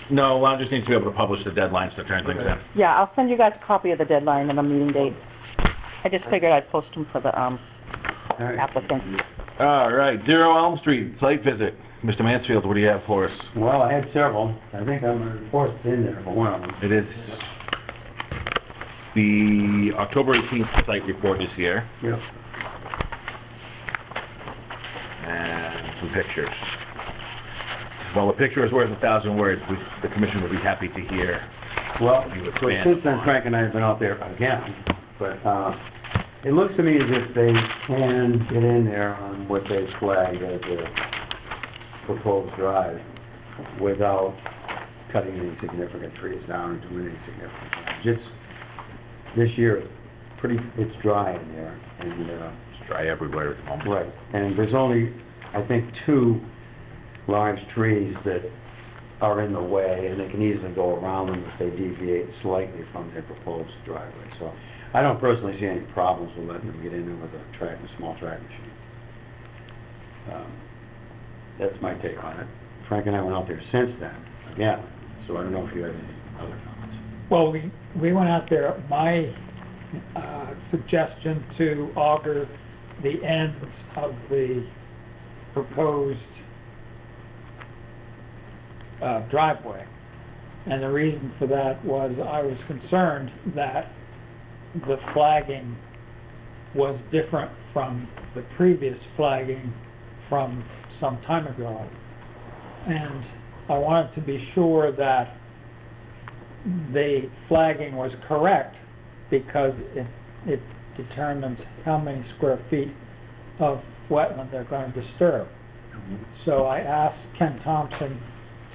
Speaker 1: No, I just need to be able to publish the deadlines to turn things in.
Speaker 6: Yeah, I'll send you guys a copy of the deadline and the meeting date. I just figured I'd post them for the,
Speaker 2: All right.
Speaker 6: applicant.
Speaker 1: All right, 0 Elm Street, site visit. Mr. Mansfield, what do you have for us?
Speaker 2: Well, I had several. I think I'm forced in there for one of them.
Speaker 1: It is the October 18th site report is here,
Speaker 2: Yep.
Speaker 1: and some pictures. Well, a picture is worth 1,000 words. The commission would be happy to hear.
Speaker 2: Well,
Speaker 1: You would
Speaker 2: so
Speaker 1: ban
Speaker 2: since then,
Speaker 1: on-
Speaker 2: Frank and I have been out there again, but, it looks to me as if they can get in there on what they flagged as a proposed drive without cutting any significant trees down and doing any significant damage. This year, it's dry in there, and,
Speaker 1: It's dry everywhere at the moment.
Speaker 2: right, and there's only, I think, 2 large trees that are in the way, and they can easily go around them if they deviate slightly from their proposed driveway. So I don't personally see any problems with letting them get in there with a small track machine. That's my take on it. Frank and I went out there since then, again, so I don't know if you have any other comments.
Speaker 4: Well, we went out there, my suggestion to auger the ends of the proposed driveway. And the reason for that was I was concerned that the flagging was different from the previous flagging from some time ago. And I wanted to be sure that the flagging was correct because it determines how many square feet of wetland they're going to disturb. So I asked Ken Thompson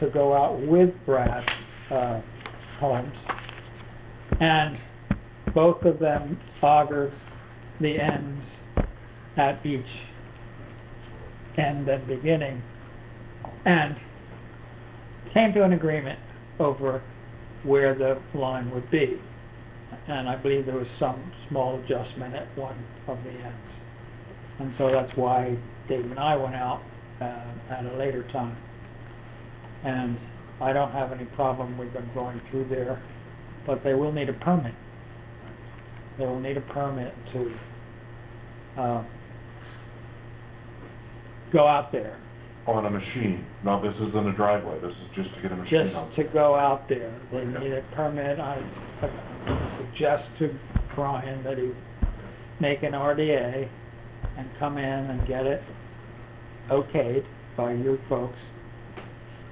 Speaker 4: to go out with Brad Holmes, and both of them augured the ends at each end and beginning, and came to an agreement over where the line would be. And I believe there was some small adjustment at one of the ends. And so that's why Dave and I went out at a later time. And I don't have any problem with them going through there, but they will need a permit. They will need a permit to go out there.
Speaker 7: On a machine. No, this isn't a driveway, this is just to get a machine
Speaker 4: Just
Speaker 7: out.
Speaker 4: to go out there. They need a permit. I suggest to Brian that he make an RDA and come in and get it okayed by you folks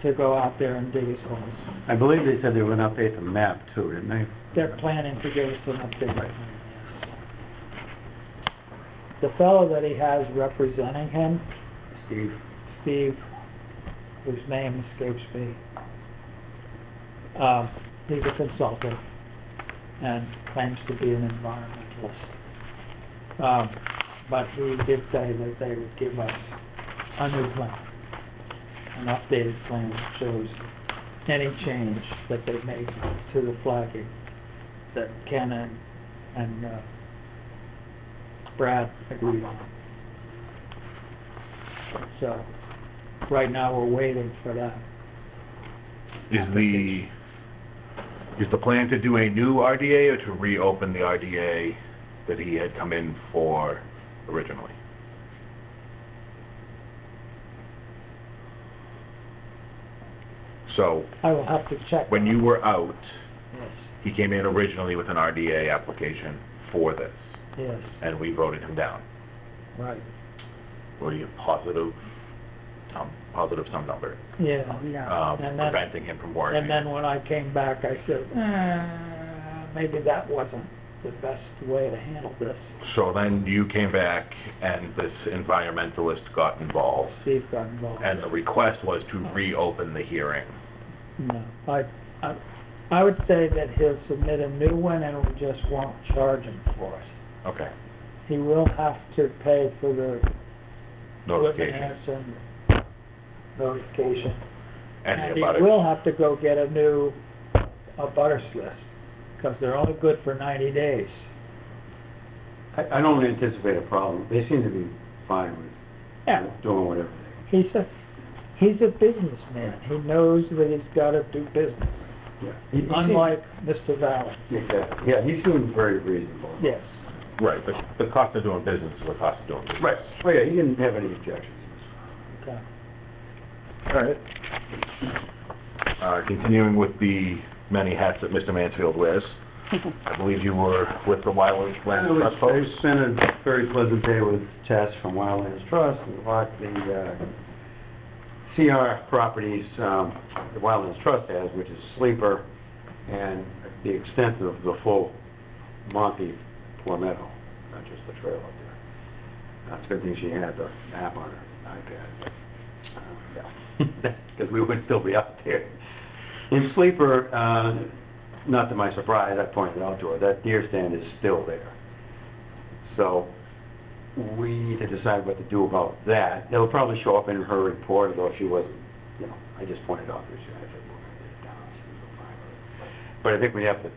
Speaker 4: to go out there and dig his holes.
Speaker 2: I believe they said they were going to update the map too, didn't they?
Speaker 4: They're planning to give us an update. The fellow that he has representing him, Steve, whose name escapes me, he's a consultant and claims to be an environmentalist. But he did say that they would give us a new plan, an updated plan that shows any change that they make to the flagging that Ken and Brad agreed on. So, right now, we're waiting for that.
Speaker 1: Is the plan to do a new RDA or to reopen the RDA that he had come in for originally? So,
Speaker 4: I will have to check.
Speaker 1: when you were out,
Speaker 4: Yes,
Speaker 1: he came in originally with an RDA application for this,
Speaker 4: yes,
Speaker 1: and we voted him down.
Speaker 4: right,
Speaker 1: Were you positive some number,
Speaker 4: yeah.
Speaker 6: Yeah.
Speaker 4: And then-
Speaker 1: preventing him from working?
Speaker 4: And then when I came back, I said, maybe that wasn't the best way to handle this.
Speaker 1: So then you came back and this environmentalist got involved,
Speaker 4: Steve got involved.
Speaker 1: and the request was to reopen the hearing.
Speaker 4: No, I would say that he'll submit a new one and we just won't charge him for it.
Speaker 1: Okay.
Speaker 4: He will have to pay for the
Speaker 1: Notification.
Speaker 4: Hanson notification.
Speaker 1: And
Speaker 4: he
Speaker 1: about it.
Speaker 4: will have to go get a new, butters list, because they're only good for 90 days.
Speaker 2: I don't anticipate a problem. They seem to be fine with
Speaker 4: Yeah,
Speaker 2: doing whatever.
Speaker 4: he's a businessman. He knows that he's got to do business,
Speaker 2: Yeah. He seems-
Speaker 4: unlike Mr. Valley.
Speaker 2: Exactly. Yeah, he seems very reasonable.
Speaker 4: Yes.
Speaker 1: Right, the cost of doing business is the cost of doing business.
Speaker 2: Right. Oh, yeah, he didn't have any objections.
Speaker 4: Okay.
Speaker 1: All right. Continuing with the many hats that Mr. Mansfield wears, I believe you were with the Wildlands Trust
Speaker 2: I
Speaker 1: folks?
Speaker 2: spent a very pleasant day with Tess from Wildlands Trust and walked the CR properties the Wildlands Trust has, which is Sleeper, and the extent of the full Monty Palmetto, not just the trail up there. It's a good thing she had the map on her iPad. Yeah, because we would still be out there. In Sleeper, not to my surprise, I pointed out to her, that deer stand is still there. So we need to decide what to do about that. It'll probably show up in her report, although she wasn't, I just pointed out to her, I said, we're going to get it down. She was fine with it. But I think we have to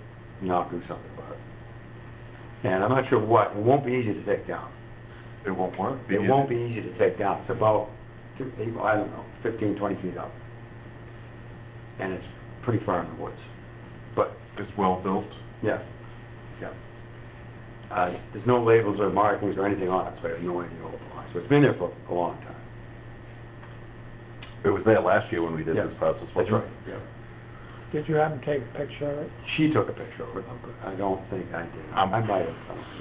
Speaker 2: now do something about it. And I'm not sure what. It won't be easy to take down.
Speaker 7: It won't work?
Speaker 2: It won't be easy to take down. It's about, I don't know, 15, 20 feet up. And it's pretty far in the woods. But,
Speaker 7: It's well-built?
Speaker 2: yeah, yeah. There's no labels or markings or anything on it, so I have no idea what it belongs. So it's been there for a long time.
Speaker 1: It was there last year when we did
Speaker 2: Yeah.
Speaker 1: this process,
Speaker 2: That's
Speaker 1: wasn't
Speaker 2: right,
Speaker 1: it?
Speaker 2: yeah.
Speaker 4: Did you have him take a picture of it?
Speaker 2: She took a picture of it, but I don't think I did. I might have.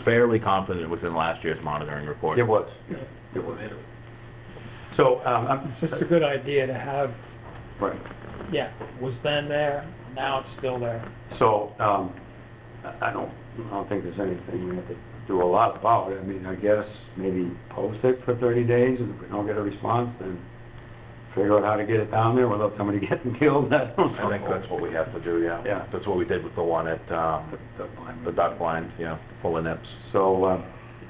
Speaker 1: Fairly confident it was in last year's monitoring report.
Speaker 2: It was, yeah, it was. So,
Speaker 4: It's just a good idea to have,
Speaker 2: right.
Speaker 4: yeah, was then there, now it's still there.
Speaker 2: So, I don't think there's anything we have to do a lot about it. I mean, I guess maybe post it for 30 days, and if we don't get a response, then figure out how to get it down there without somebody getting killed. I don't know.
Speaker 1: I think that's what we have to do, yeah.
Speaker 2: Yeah.
Speaker 1: That's what we did with the one at, the duck blind, yeah, full of nips.
Speaker 2: So,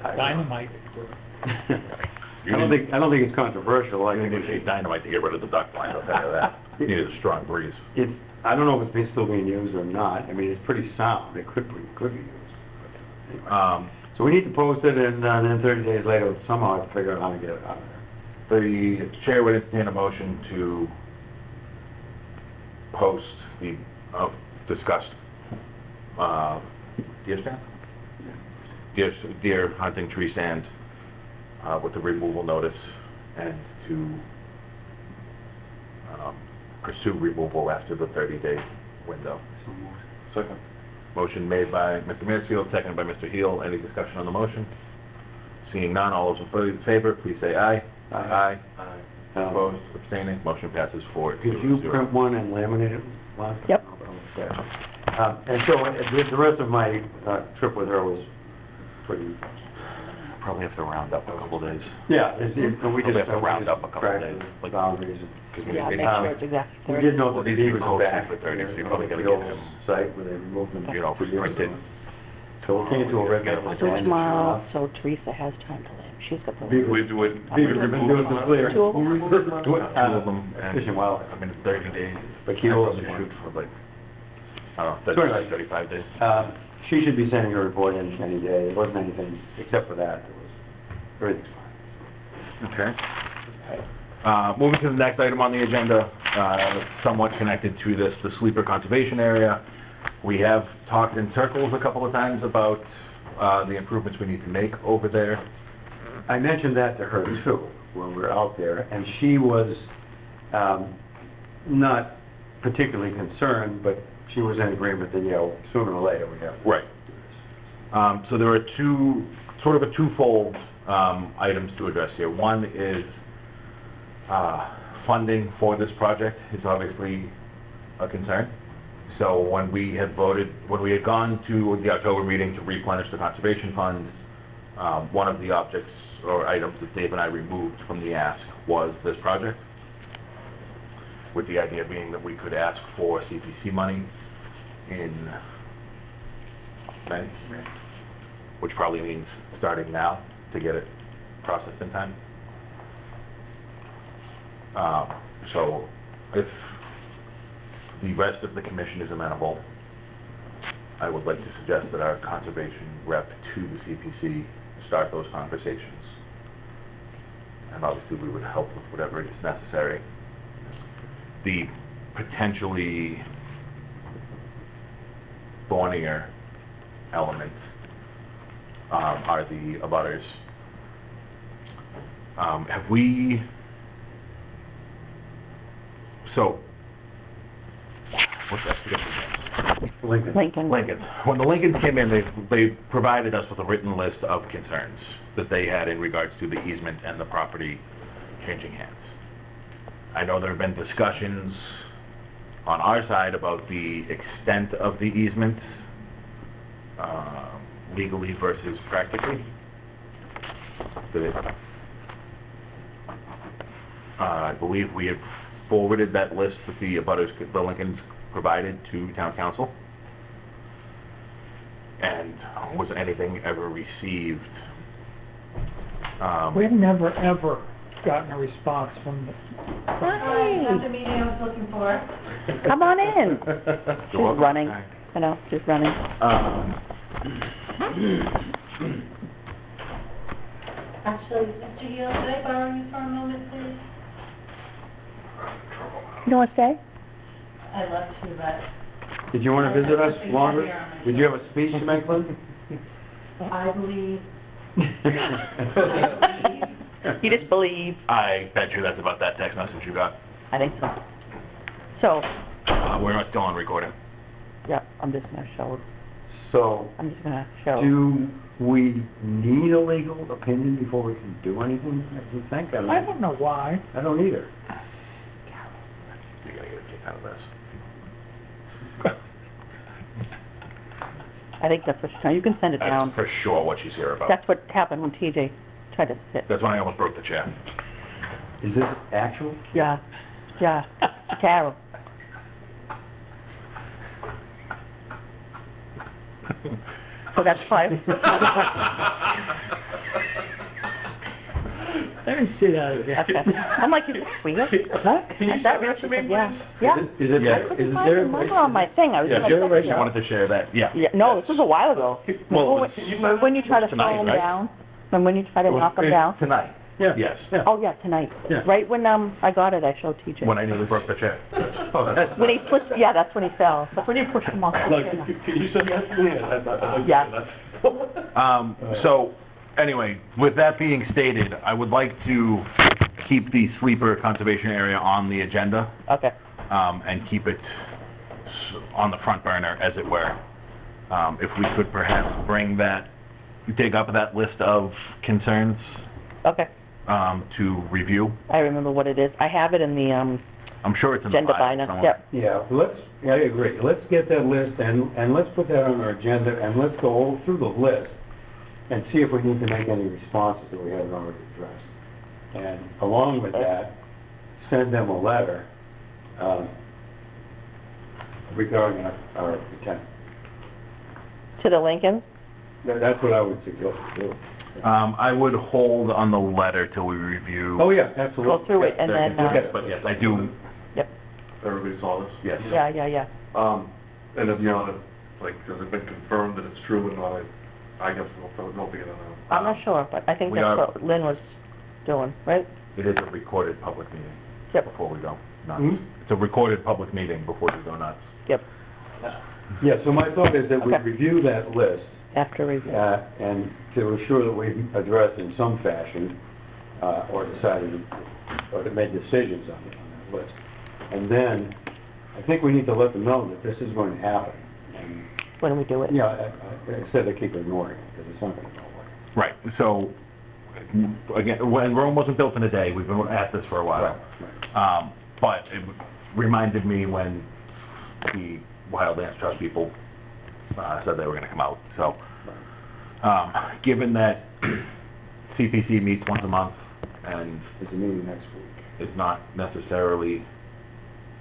Speaker 4: Dynamite.
Speaker 2: I don't think it's controversial. I
Speaker 1: You
Speaker 2: think
Speaker 1: didn't need dynamite to get rid of the duck blind, I'll tell you that. You needed a strong breeze.
Speaker 2: I don't know if it's still being used or not. I mean, it's pretty sound. It could be used. Anyway. So we need to post it, and then 30 days later, somehow I have to figure out how to get it out of there.
Speaker 1: The chair would entertain a motion to post the discussed deer stand? Deer hunting tree stand with the removal notice, and to pursue removal after the 30-day window.
Speaker 7: Second.
Speaker 1: Motion made by Mr. Mansfield, seconded by Mr. Heel. Any discussion on the motion? Seeing none, all those in favor, please say aye. Aye. Opposed, abstaining, motion passes 4-0.
Speaker 2: Could you print one and laminate it, Lon?
Speaker 6: Yep.
Speaker 2: Okay. And so the rest of my trip with her was pretty.
Speaker 1: Probably have to round up a couple days.
Speaker 2: Yeah, and we just.
Speaker 1: Probably have to round up a couple
Speaker 2: tracked
Speaker 1: days,
Speaker 2: the
Speaker 1: like-
Speaker 2: boundaries.
Speaker 1: Because
Speaker 6: Yeah,
Speaker 1: we
Speaker 6: make sure it's exactly
Speaker 2: We
Speaker 6: 30.
Speaker 2: did know that
Speaker 1: Well,
Speaker 2: the
Speaker 1: these
Speaker 2: beavers
Speaker 1: people
Speaker 2: were back.
Speaker 1: for 30, so you probably gotta
Speaker 2: The
Speaker 1: get
Speaker 2: old
Speaker 1: them,
Speaker 2: Site where they removed them.
Speaker 1: you know, printed.
Speaker 2: So we can't do a regular.
Speaker 6: I'll do it tomorrow, so Teresa has time to live. She's got the.
Speaker 2: Beaver,
Speaker 1: We do it.
Speaker 2: Beaver, we've been doing this clear.
Speaker 6: Two of them?
Speaker 1: Two of them, and,
Speaker 2: Fish and wildlife.
Speaker 1: I mean, it's 30 days.
Speaker 2: But
Speaker 1: I
Speaker 2: Keel's-
Speaker 1: probably shoot for like, I don't know,
Speaker 2: 25.
Speaker 1: 35 days.
Speaker 2: She should be sending her report in any day. There wasn't anything, except for that, there was, everything's fine.
Speaker 1: Okay. Moving to the next item on the agenda, somewhat connected to this, the sleeper conservation area. We have talked in circles a couple of times about the improvements we need to make over there.
Speaker 2: I mentioned that to her too, when we were out there, and she was, not particularly concerned, but she was in agreement that, sooner or later we have to
Speaker 1: Right.
Speaker 2: do this.
Speaker 1: So there are sort of a twofold items to address here. One is funding for this project is obviously a concern. So when we had gone to the October meeting to replenish the conservation funds, one of the objects or items that Dave and I removed from the ask was this project, with the idea being that we could ask for CPC money in May, which probably means starting now to get it processed in time. So if the rest of the commission is amenable, I would like to suggest that our conservation rep to the CPC start those conversations. And obviously, we would help with whatever is necessary. The potentially thornier elements are the abutters. Have we... So, what's that?
Speaker 2: Lincoln.
Speaker 6: Lincoln.
Speaker 1: When the Lincolns came in, they provided us with a written list of concerns that they had in regards to the easement and the property changing hands. I know there have been discussions on our side about the extent of the easement, legally versus practically. I believe we have forwarded that list that the Lincolns provided to town council. And was anything ever received?
Speaker 4: We've never, ever gotten a response from the,
Speaker 6: Hi,
Speaker 8: That's the meeting I was looking for.
Speaker 6: come on in. She's
Speaker 1: welcome.
Speaker 6: running,
Speaker 1: Hi.
Speaker 6: I know, she's running.
Speaker 8: Actually, Mr. Hill, could I borrow you for a moment, please?
Speaker 6: You don't want to stay?
Speaker 8: I'd love to, but
Speaker 2: Did you want to visit us longer? Did you have a speech to make, Lynn?
Speaker 8: I believe,
Speaker 6: You just believe.
Speaker 1: I bet you that's about that text message you got.
Speaker 6: I think so. So,
Speaker 1: We're not still on recording.
Speaker 6: yeah, I'm just gonna show,
Speaker 2: So,
Speaker 6: I'm just gonna show.
Speaker 2: do we need a legal opinion before we can do anything, do you think?
Speaker 4: I don't know why.
Speaker 2: I don't either.
Speaker 1: You're gonna get a kick out of this.
Speaker 6: I think that's what she's trying, you can send it down.
Speaker 1: That's for sure what she's here about.
Speaker 6: That's what happened when TJ tried to sit.
Speaker 1: That's when I almost broke the chair.
Speaker 2: Is this actual?
Speaker 6: Yeah, Carol. So that's 5.
Speaker 4: Let me see that again.
Speaker 6: Okay. I'm like, is that real? Huh? Is that real? She said, yeah. Yeah.
Speaker 2: Is it,
Speaker 1: Yeah.
Speaker 2: is it
Speaker 6: I
Speaker 2: there?
Speaker 6: remember on my thing, I was
Speaker 1: Yeah,
Speaker 6: gonna
Speaker 1: Jerry
Speaker 6: text
Speaker 1: Rice
Speaker 6: you.
Speaker 1: wanted to share that, yeah.
Speaker 6: Yeah, no, this was a while ago.
Speaker 1: Well,
Speaker 6: Remember when you try to
Speaker 1: tonight,
Speaker 6: slow them
Speaker 1: right?
Speaker 6: down? When you try to knock them down?
Speaker 1: Tonight,
Speaker 2: Yeah.
Speaker 1: yes.
Speaker 2: Yeah.
Speaker 6: Oh, yeah, tonight.
Speaker 2: Yeah.
Speaker 6: Right when, I got it, I showed TJ.
Speaker 1: When I nearly broke the chair.
Speaker 6: When he pushed, yeah, that's when he fell. That's when you pushed him off the
Speaker 3: Like,
Speaker 6: chair.
Speaker 3: could you send that to me? I'd like to
Speaker 6: Yeah.
Speaker 3: see that.
Speaker 1: So, anyway, with that being stated, I would like to keep the sleeper conservation area on the agenda,
Speaker 6: Okay,
Speaker 1: and keep it on the front burner, as it were. If we could perhaps dig up that list of concerns,
Speaker 6: okay.
Speaker 1: to review.
Speaker 6: I remember what it is. I have it in the,
Speaker 1: I'm sure it's in the
Speaker 6: agenda
Speaker 1: file
Speaker 6: binder.
Speaker 1: somewhere.
Speaker 6: Yep.
Speaker 2: Yeah, I agree. Let's get that list and let's put that on our agenda and let's go through the list and see if we need to make any responses that we haven't already addressed. And along with that, send them a letter, regarding our intent.
Speaker 6: To the Lincoln?
Speaker 2: That's what I would suggest, too.
Speaker 1: I would hold on the letter till we review.
Speaker 2: Oh, yeah, absolutely.
Speaker 6: Go through it and then,
Speaker 1: Yes, but yes, I do,
Speaker 6: yep,
Speaker 7: Everybody saw this?
Speaker 1: yes.
Speaker 6: yeah.
Speaker 7: And if, you know, like, has it been confirmed that it's true or not, I guess we'll figure that out.
Speaker 6: I'm not sure, but I think
Speaker 1: We
Speaker 6: that's
Speaker 1: are-
Speaker 6: what Lynn was doing, right?
Speaker 1: It is a recorded public meeting.
Speaker 6: Yep.
Speaker 1: Before we go nuts.
Speaker 2: Hmm?
Speaker 1: It's a recorded public meeting before we go nuts.
Speaker 6: Yep,
Speaker 2: Yeah, so my thought is that we
Speaker 6: Okay.
Speaker 2: review that list,
Speaker 6: after review.
Speaker 2: and to ensure that we address in some fashion, or decided, or to make decisions on that list. And then, I think we need to let them know that this is going to happen. And,
Speaker 6: When we do it.
Speaker 2: you know, instead of keep ignoring it, because it's not going to go away.
Speaker 1: Right, so, again, when Rome wasn't built in a day, we've been at this for a while.
Speaker 2: Right.
Speaker 1: But it reminded me when the Wildlands Trust people said they were gonna come out, so. Given that CPC meets once a month and
Speaker 2: There's a meeting next week.
Speaker 1: is not necessarily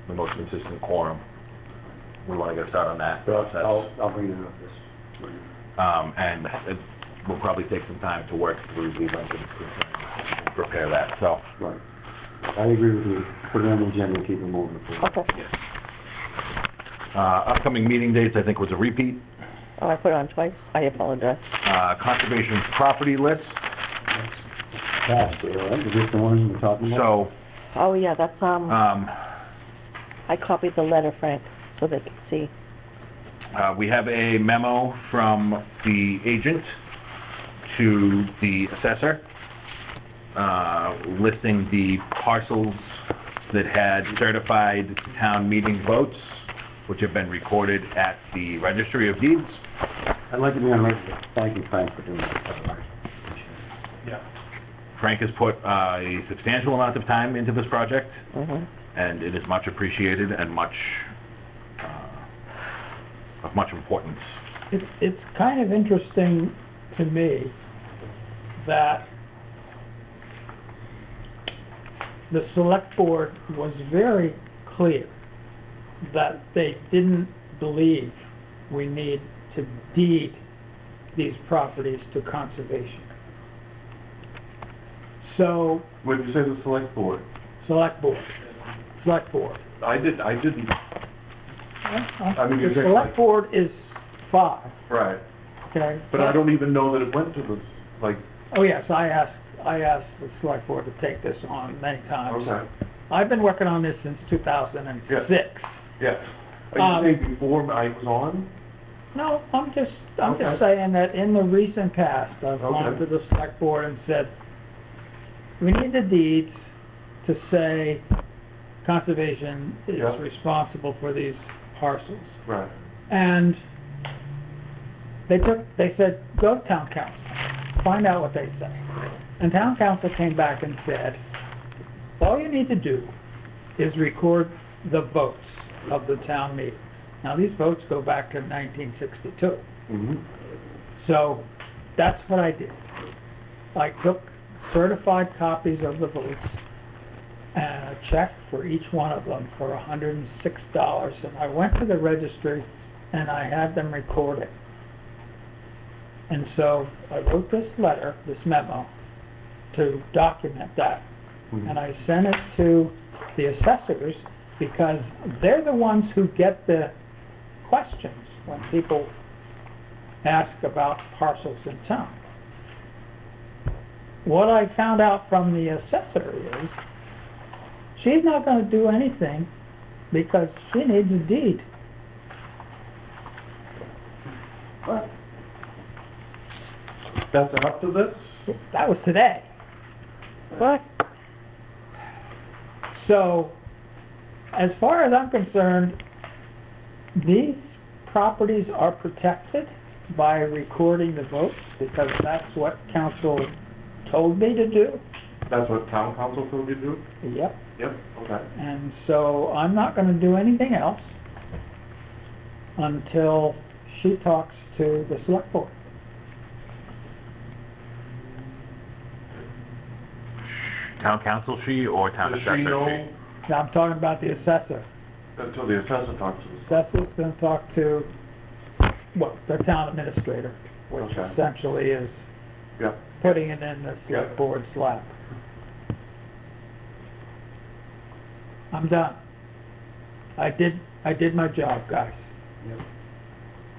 Speaker 1: the most consistent quorum, we wanna get a start on that
Speaker 2: But
Speaker 1: process.
Speaker 2: I'll bring it up this.
Speaker 1: And it will probably take some time to work through the Lincoln concerns and prepare that, so.
Speaker 2: Right. I agree with you. Put it on the agenda and keep it moving forward.
Speaker 6: Okay.
Speaker 1: Upcoming meeting dates, I think, was a repeat.
Speaker 6: Oh, I put it on twice? I apologize.
Speaker 1: Conservation property list,
Speaker 2: Passed, right? Is this the one we're talking about?
Speaker 1: so,
Speaker 6: Oh, yeah, that's, I copied the letter, Frank, so they can see.
Speaker 1: we have a memo from the agent to the assessor, listing the parcels that had certified town meeting votes, which have been recorded at the Registry of Deeds.
Speaker 2: I'd like to be on record. Thank you, Frank, for doing that.
Speaker 3: Yeah.
Speaker 1: Frank has put a substantial amount of time into this project,
Speaker 6: Mm-hmm.
Speaker 1: and it is much appreciated and much, of much importance.
Speaker 4: It's kind of interesting to me that the select board was very clear that they didn't believe we need to deed these properties to conservation. So,
Speaker 7: What did you say, the select board?
Speaker 4: select board.
Speaker 7: I didn't, I mean,
Speaker 4: The
Speaker 7: you're saying
Speaker 4: select
Speaker 7: like-
Speaker 4: board is 5,
Speaker 7: right,
Speaker 4: okay?
Speaker 7: but I don't even know that it went to the, like,
Speaker 4: Oh, yes, I asked the select board to take this on many times.
Speaker 7: okay,
Speaker 4: I've been working on this since 2006.
Speaker 7: yeah. Are you
Speaker 4: Um,
Speaker 7: saying before I was on?
Speaker 4: No, I'm just
Speaker 7: Okay.
Speaker 4: saying that in the recent past, I've gone
Speaker 7: Okay.
Speaker 4: to the select board and said, we need the deeds to say conservation is
Speaker 7: Yeah.
Speaker 4: responsible for these parcels.
Speaker 7: Right.
Speaker 4: And they said, go to town council, find out what they say. And town council came back and said, all you need to do is record the votes of the town meeting. Now, these votes go back to 1962.
Speaker 7: Mm-hmm.
Speaker 4: So, that's what I did. I took certified copies of the votes and a check for each one of them for $106, and I went to the registry and I had them recorded. And so, I wrote this letter, this memo, to document that. And I sent it to the assessors because they're the ones who get the questions when people ask about parcels in town. What I found out from the assessor is she's not going to do anything because she needs a deed.
Speaker 7: What? That's enough to this?
Speaker 4: That was today.
Speaker 6: What?
Speaker 4: So, as far as I'm concerned, these properties are protected by recording the votes because that's what council told me to do.
Speaker 7: That's what town council told you to do?
Speaker 4: Yep.
Speaker 7: Yep, okay.
Speaker 4: And so I'm not going to do anything else until she talks to the select board.
Speaker 1: Town council she or town
Speaker 7: Does
Speaker 1: assessor
Speaker 7: she
Speaker 1: she?
Speaker 7: know,
Speaker 4: Now, I'm talking about the assessor.
Speaker 7: until the assessor talks to the...
Speaker 4: Assessor's going to talk to, well, the town administrator. which
Speaker 7: Okay.
Speaker 4: essentially is
Speaker 7: Yeah.
Speaker 4: putting it in the
Speaker 7: Yeah.
Speaker 4: select board's lap. I'm done. I did my job, guys.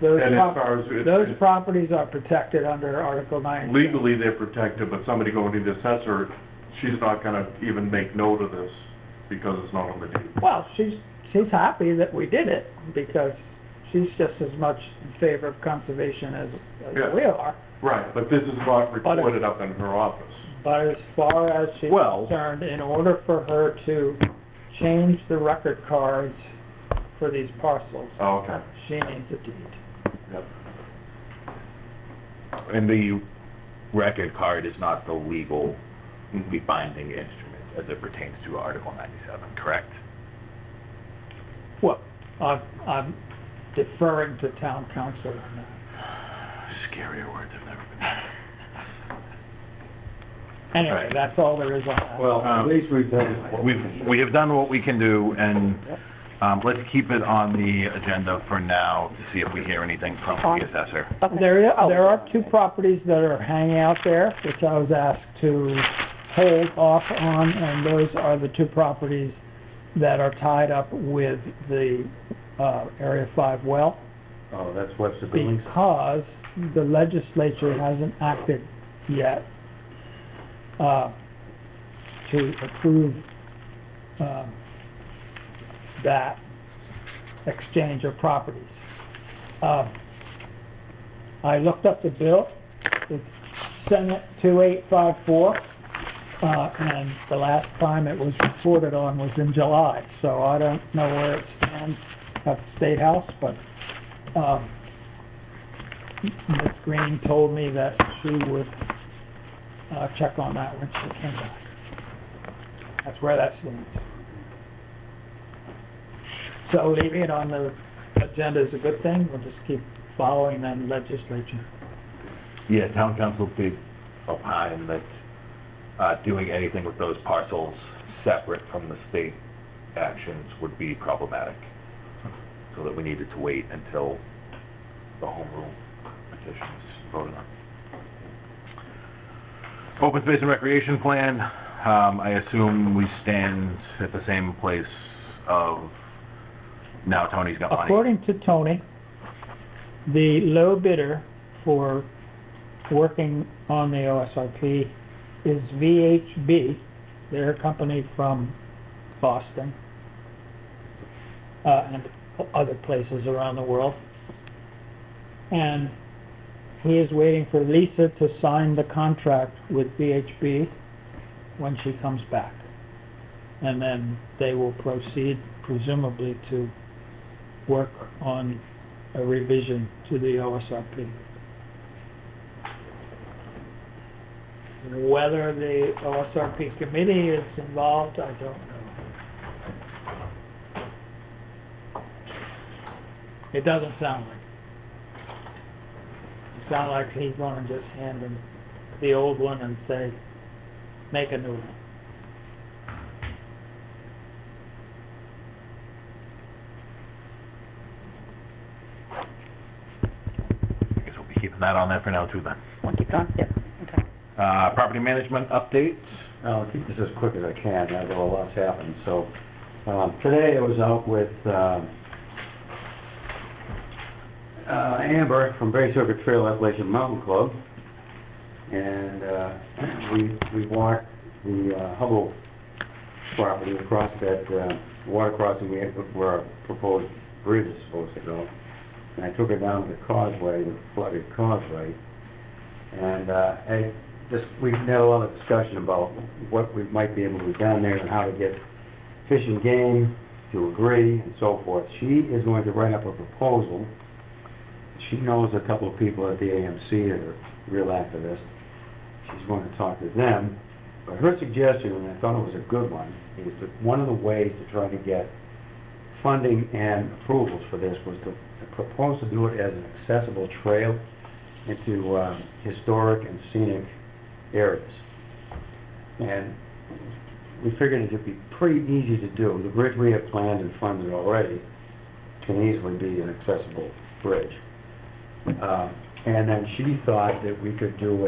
Speaker 4: Those
Speaker 7: And as
Speaker 4: prop-
Speaker 7: far as,
Speaker 4: those properties are protected under Article 9.
Speaker 7: legally, they're protected, but somebody going to the assessor, she's not gonna even make note of this because it's not on the deed.
Speaker 4: Well, she's happy that we did it, because she's just as much in favor of conservation as
Speaker 7: Yeah.
Speaker 4: we are.
Speaker 7: Right, but this is not recorded up in her office.
Speaker 4: But as far as she's
Speaker 1: Well-
Speaker 4: concerned, in order for her to change the record cards for these parcels,
Speaker 7: Oh, okay.
Speaker 4: she needs a deed.
Speaker 7: Yep.
Speaker 1: And the record card is not the legal, binding instrument as it pertains to Article 97, correct?
Speaker 4: Well, I'm deferring to town council on that.
Speaker 1: Scarier words have never been.
Speaker 4: Anyway,
Speaker 1: Right.
Speaker 4: that's all there is on that.
Speaker 2: Well, at least we've done what
Speaker 1: We have done what we can do, and let's keep it on the agenda for now to see if we hear anything from the assessor.
Speaker 6: Okay.
Speaker 4: There are two properties that are hanging out there, which I was asked to hold off on, and those are the two properties that are tied up with the Area 5 well,
Speaker 2: Oh, that's Webster Buildings?
Speaker 4: because the legislature hasn't acted yet to approve that exchange of properties. I looked up the bill, it's Senate 2854, and the last time it was reported on was in July, so I don't know where it stands at the State House, but Ms. Green told me that she would check on that when she came back. That's where that stands. So leaving it on the agenda is a good thing, we'll just keep following that legislature.
Speaker 1: Yeah, town council did opine that doing anything with those parcels separate from the state actions would be problematic, so that we needed to wait until the home rule petition is voted on. Open space and recreation plan, I assume we stand at the same place of, now Tony's got money.
Speaker 4: According to Tony, the low bidder for working on the OSRP is VHB. They're a company from Boston, and other places around the world. And he is waiting for Lisa to sign the contract with VHB when she comes back. And then they will proceed, presumably, to work on a revision to the OSRP. Whether the OSRP committee is involved, I don't know. It doesn't sound like it. It sounds like he's gonna just hand him the old one and say, make a new one.
Speaker 1: I guess we'll be keeping that on there for now too then.
Speaker 6: Want to keep going? Yep, okay.
Speaker 1: Property management updates.
Speaker 2: I'll keep this as quick as I can, although a lot's happened. So, today I was out with, Amber from Bay Circuit Trail Appalachian Mountain Club, and, we walked the, Hubble property across that, water crossing where our proposed bridge is supposed to go. And I took her down to the causeway, the flooded causeway, and, we had a lot of discussion about what we might be able to do down there and how to get Fish and Game to agree and so forth. She is going to write up a proposal. She knows a couple of people at the AMC that are real activists. She's going to talk to them. But her suggestion, and I thought it was a good one, is that one of the ways to try to get funding and approvals for this was to propose to do it as an accessible trail into historic and scenic areas. And we figured it would be pretty easy to do. The bridge we have planned and funded already can easily be an accessible bridge. And then she thought that we could do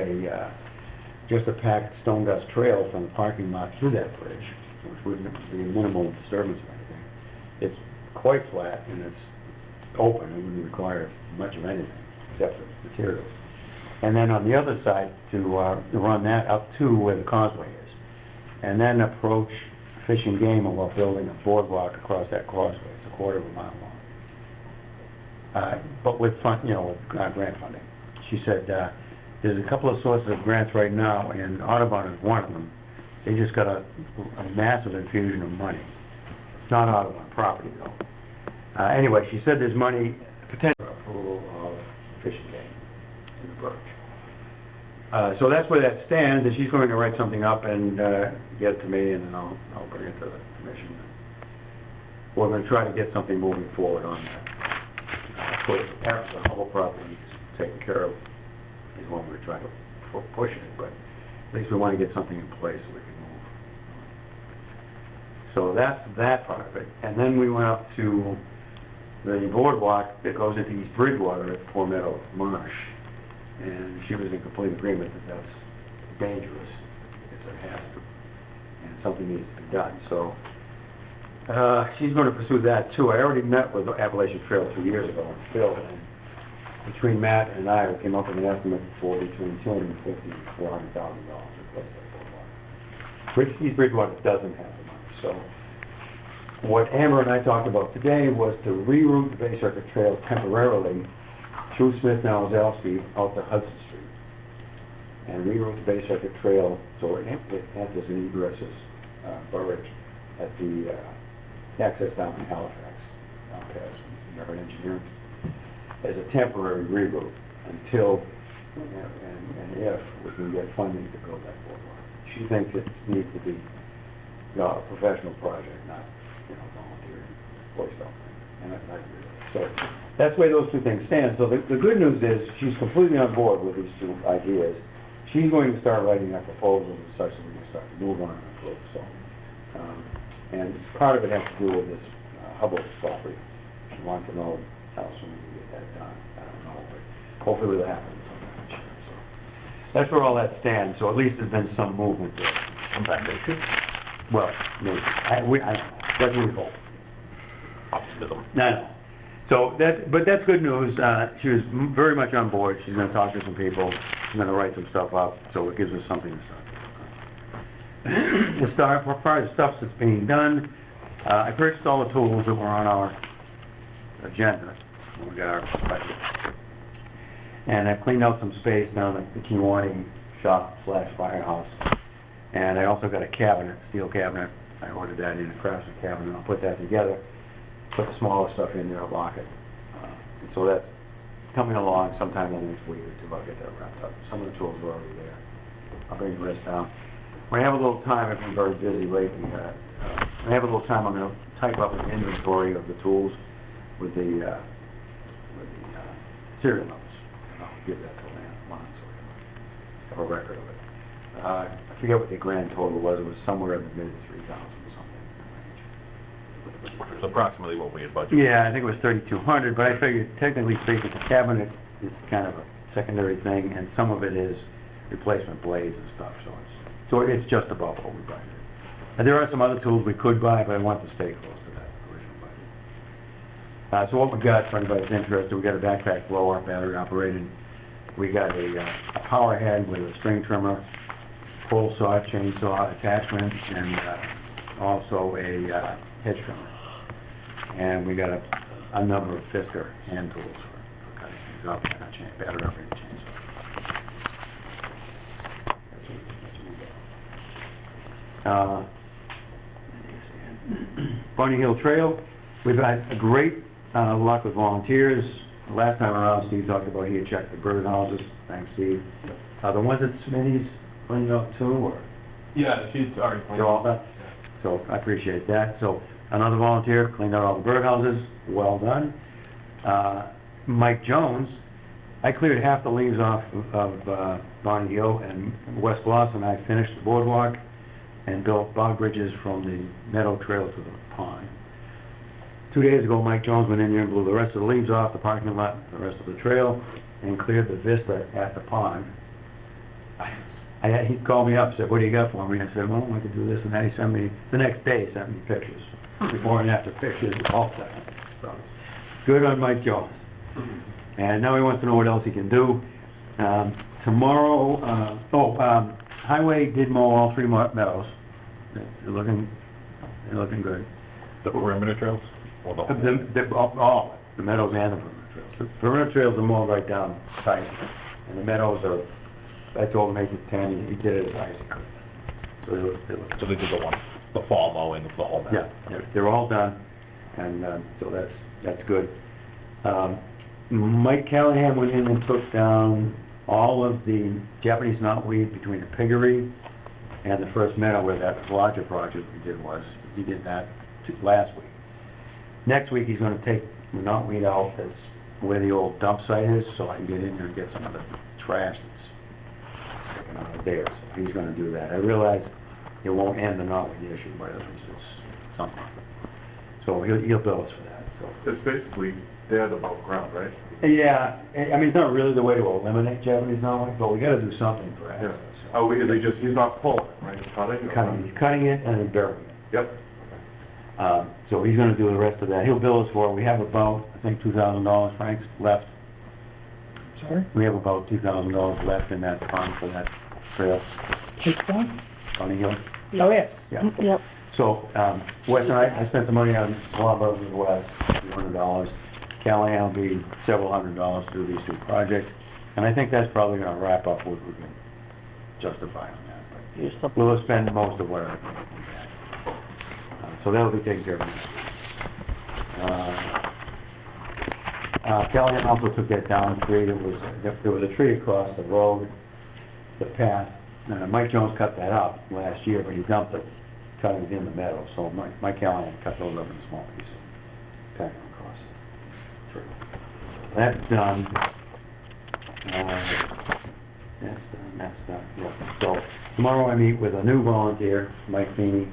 Speaker 2: just a packed stone dust trail from the parking lot through that bridge, which wouldn't be minimal disturbance or anything. It's quite flat and it's open, it wouldn't require much of anything except for materials. And then on the other side, to run that up to where the causeway is. And then approach Fish and Game while building a boardwalk across that causeway. It's a quarter of a mile long. But with grant funding. She said, there's a couple of sources of grants right now, and Audubon is one of them. They just got a massive infusion of money. It's not Audubon property, though. Anyway, she said there's money, potential approval of Fish and Game in the Birch. So that's where that stands, and she's going to write something up and get it to me, and then I'll bring it to the commission. We're going to try to get something moving forward on that. Perhaps the whole property is taken care of is one we're trying to push it, but at least we want to get something in place so we can move. So that's that part of it. And then we went up to the boardwalk that goes into East Bridgewater at Poor Meadow Marsh. And she was in complete agreement that that's dangerous, it's a hazard, and something needs to be done. So she's going to pursue that too. I already met with Appalachian Trail 2 years ago in Phil, and between Matt and I, we came up with an estimate for between $250,000 and $400,000 to replace that boardwalk. East Bridgewater doesn't have the money. So what Amber and I talked about today was to reroute the Bay Circuit Trail temporarily through Smith Nowazowski out to Hudson Street, and reroute the Bay Circuit Trail so it enters and egresses Burridge at the access down in Halifax, down past Yard Engineering, as a temporary reroute until and if we can get funding to build that boardwalk. She thinks it needs to be a professional project, not volunteer Boy Scout thing, and I agree with it. So that's where those two things stand. So the good news is she's completely on board with these two ideas. She's going to start writing our proposals and such that we can start to move on it. So, and part of it has to do with this Hubbard property. She wants to know how soon we can get that done. I don't know, but hopefully it'll happen sometime this year. So that's where all that stands. So at least there's been some movement there.
Speaker 1: Sometime this year?
Speaker 2: Well, maybe. I don't know. That's what we hope.
Speaker 1: Optimism.
Speaker 2: No. So but that's good news. She was very much on board. She's going to talk to some people. She's going to write some stuff up, so it gives us something to start. As far as the stuff that's being done, I purchased all the tools that were on our agenda when we got our budget. And I cleaned out some space down at the Kiwani shop/firehouse. And I also got a cabinet, steel cabinet. I ordered that in a craftsman cabinet. I'll put that together. Put the smaller stuff in there, lock it. And so that's coming along sometime in the next week or two. I'll get that wrapped up. Some of the tools are already there. I'll bring the rest down. When I have a little time, I've been very busy lately. When I have a little time, I'm going to type up an inventory of the tools with the serial numbers. And I'll give that to Lance Mons so we can have a record of it. I forget what the grand total was. It was somewhere in the mid-3,000 or something.
Speaker 1: Which was approximately what we had budgeted.
Speaker 2: Yeah, I think it was 3,200, but I figured, technically speaking, the cabinet is kind of a secondary thing, and some of it is replacement blades and stuff, so it's just about what we budgeted. And there are some other tools we could buy, but I want to stay close to that original budget. So what we got, for anybody that's interested, we got a backpack blower, battery operated. We got a power head with a string trimmer, pole saw, chainsaw attachment, and also a hedge trimmer. And we got a number of Fisker hand tools for cutting things up, and a battery operated chainsaw. That's what we got. Bunny Hill Trail, we've had a great luck with volunteers. Last time around, Steve talked about he had checked the birdhouses. Thanks, Steve. The ones at Smitty's cleaned up too, or?
Speaker 3: Yeah, she's already cleaned
Speaker 2: They're all
Speaker 3: up.
Speaker 2: done? So I appreciate that. So another volunteer cleaned out all the birdhouses. Well done. Mike Jones, I cleared half the leaves off of Bonnie Hill, and Wes Bloss and I finished the boardwalk and built bog bridges from the meadow trail to the pond. 2 days ago, Mike Jones went in there and blew the rest of the leaves off the parking lot, the rest of the trail, and cleared the vista at the pond. He called me up, said, what do you got for me? I said, well, I could do this, and then he sent me, the next day, he sent me pictures, before and after pictures, all that. So, good on Mike Jones. And now he wants to know what else he can do. Tomorrow, Highway did mow all 3 meadows. They're looking good.
Speaker 1: The perimeter trails? Or the whole?
Speaker 2: The meadows and the perimeter trails. The perimeter trails are mowed right down tight, and the meadows are, I told him make it 10, he did it as high as he could. So
Speaker 1: So they did the fall mowing of the whole map?
Speaker 2: yeah, they're all done, and so that's good. Mike Callahan went in and took down all of the Japanese knotweed between the piggery and the first meadow where that larger project we did was. He did that last week. Next week, he's gonna take the knotweed out that's where the old dump site is, so I can get in there and get some of the trash that's sticking out of there. So he's gonna do that. I realize it won't end the knotweed issue, but at least it's something. So he'll bill us for that, so.
Speaker 7: It's basically dead above ground, right?
Speaker 2: Yeah, I mean, it's not really the way to eliminate Japanese knotweed, but we gotta do something for
Speaker 7: Yeah.
Speaker 2: access.
Speaker 7: Oh, he's not pulling it, right? He's cutting it?
Speaker 2: He's cutting it and then burying it.
Speaker 7: Yep.
Speaker 2: So he's gonna do the rest of that. He'll bill us for it. We have about, I think, $2,000, Frank's, left.
Speaker 4: Sorry?
Speaker 2: We have about $2,000 left in that fund for that trail,
Speaker 4: Which one?
Speaker 2: Bunny Hill.
Speaker 4: Oh, yes.
Speaker 2: Yeah.
Speaker 6: Yep.
Speaker 2: So, Wes and I spent the money on Law Brothers of the West, $200. Callahan will be several $100s to do these 2 projects. And I think that's probably gonna wrap up what we can justify on that. But we'll spend most of whatever we have. So that'll be taken care of. Callahan also took that down tree. There was a tree across the road, the path. Mike Jones cut that up last year, but he dumped it, cutting it in the meadow. So Mike Callahan cut those up in small pieces, packed them across the tree. That's done. That's done, yeah. So tomorrow I meet with a new volunteer, Mike Feeney,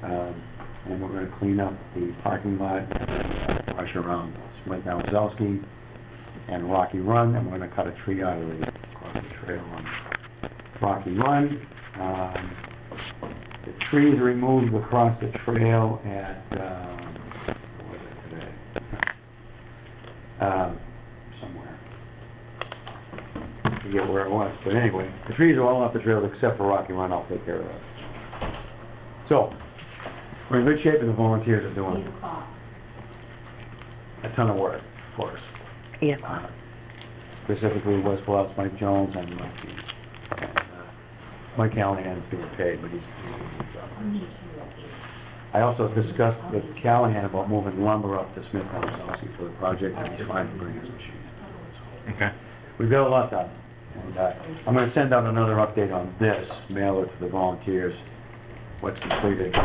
Speaker 2: and we're gonna clean up the parking lot, brush around Smith Nowazowski and Rocky Run, and we're gonna cut a tree out of across the trail on Rocky Run. The trees removed across the trail at, what was it today? Somewhere. I forget where it was, but anyway, the trees are all off the trail except for Rocky Run. I'll take care of that. So, we're in good shape, and the volunteers are doing a ton of work for us.
Speaker 6: Yeah.
Speaker 2: Specifically, Wes Bluffs, Mike Jones, and Mike Feeney. Mike Callahan's being paid, but he's doing a good job. I also discussed with Callahan about moving lumber up to Smith Nowazowski for the project, and he's fine to bring his machine in.
Speaker 1: Okay.
Speaker 2: We've got a lot done, and I'm gonna send out another update on this, mail it to the volunteers, what's completed.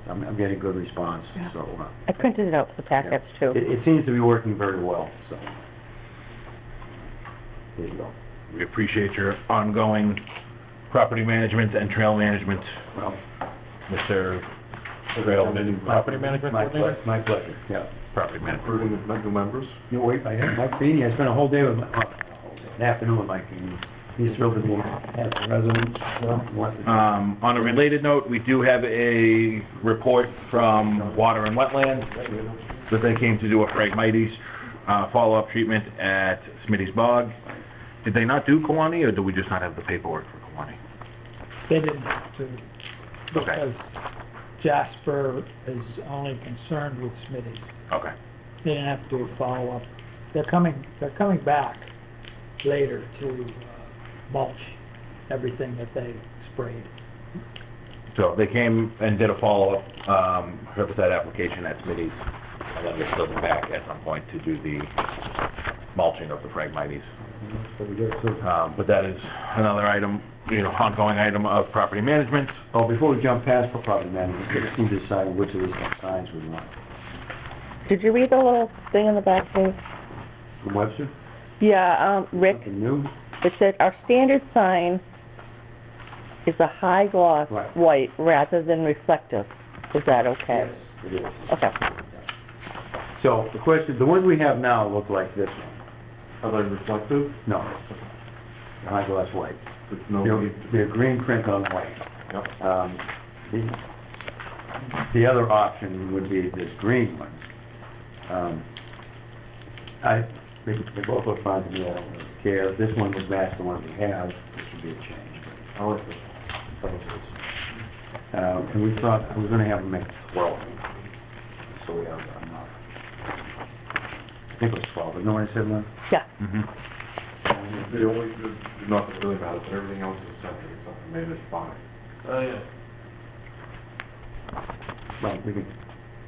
Speaker 2: I'm getting good response, so.
Speaker 6: I printed it out for the packets too.
Speaker 2: It seems to be working very well, so. There you go.
Speaker 1: We appreciate your ongoing property management and trail management,
Speaker 2: Well,
Speaker 1: Mr. Trail Property Management Coordinator?
Speaker 2: My pleasure, yeah.
Speaker 1: Property Management.
Speaker 7: Including the new members?
Speaker 2: No, wait, I have Mike Feeney. I spent a whole day with an afternoon with Mike Feeney. He's thrilled to be as a resident.
Speaker 1: On a related note, we do have a report from Water and Wetlands that they came to do a Phragmites follow-up treatment at Smitty's Bog. Did they not do Kiwanee, or do we just not have the paperwork for Kiwanee?
Speaker 4: They didn't have to, because Jasper is only concerned with Smitty's.
Speaker 1: Okay.
Speaker 4: They didn't have to do a follow-up. They're coming back later to mulch everything that they sprayed.
Speaker 1: So they came and did a follow-up herbicide application at Smitty's, and then they're still back at some point to do the mulching of the Phragmites. But that is another item, ongoing item of property management.
Speaker 2: Oh, before we jump past for property management, we just need to decide which of these signs we want.
Speaker 6: Did you read the little thing on the back page?
Speaker 2: From Webster?
Speaker 6: Yeah, Rick,
Speaker 2: Something new?
Speaker 6: it said, our standard sign is a high gloss
Speaker 2: Right.
Speaker 6: white rather than reflective. Is that okay?
Speaker 2: It is.
Speaker 6: Okay.
Speaker 2: So the question, the ones we have now look like this one.
Speaker 7: Are they reflective?
Speaker 2: No, eyeglass white.
Speaker 7: There's no
Speaker 2: They're,
Speaker 7: need to...
Speaker 2: they're green print on white.
Speaker 7: Yep.
Speaker 2: The other option would be this green one. They both look fine to me, I don't really care. This one would match the one we have, which would be a change.
Speaker 7: I like this.
Speaker 2: And we thought, I was gonna have them make 12, so we have enough. I think it was 12, isn't that what I said, Lynn?
Speaker 6: Yeah.
Speaker 1: Mhm.
Speaker 7: The only, nothing really matters, but everything else is separate, except for maybe it's fine.
Speaker 3: Oh, yeah.
Speaker 2: Well, we can,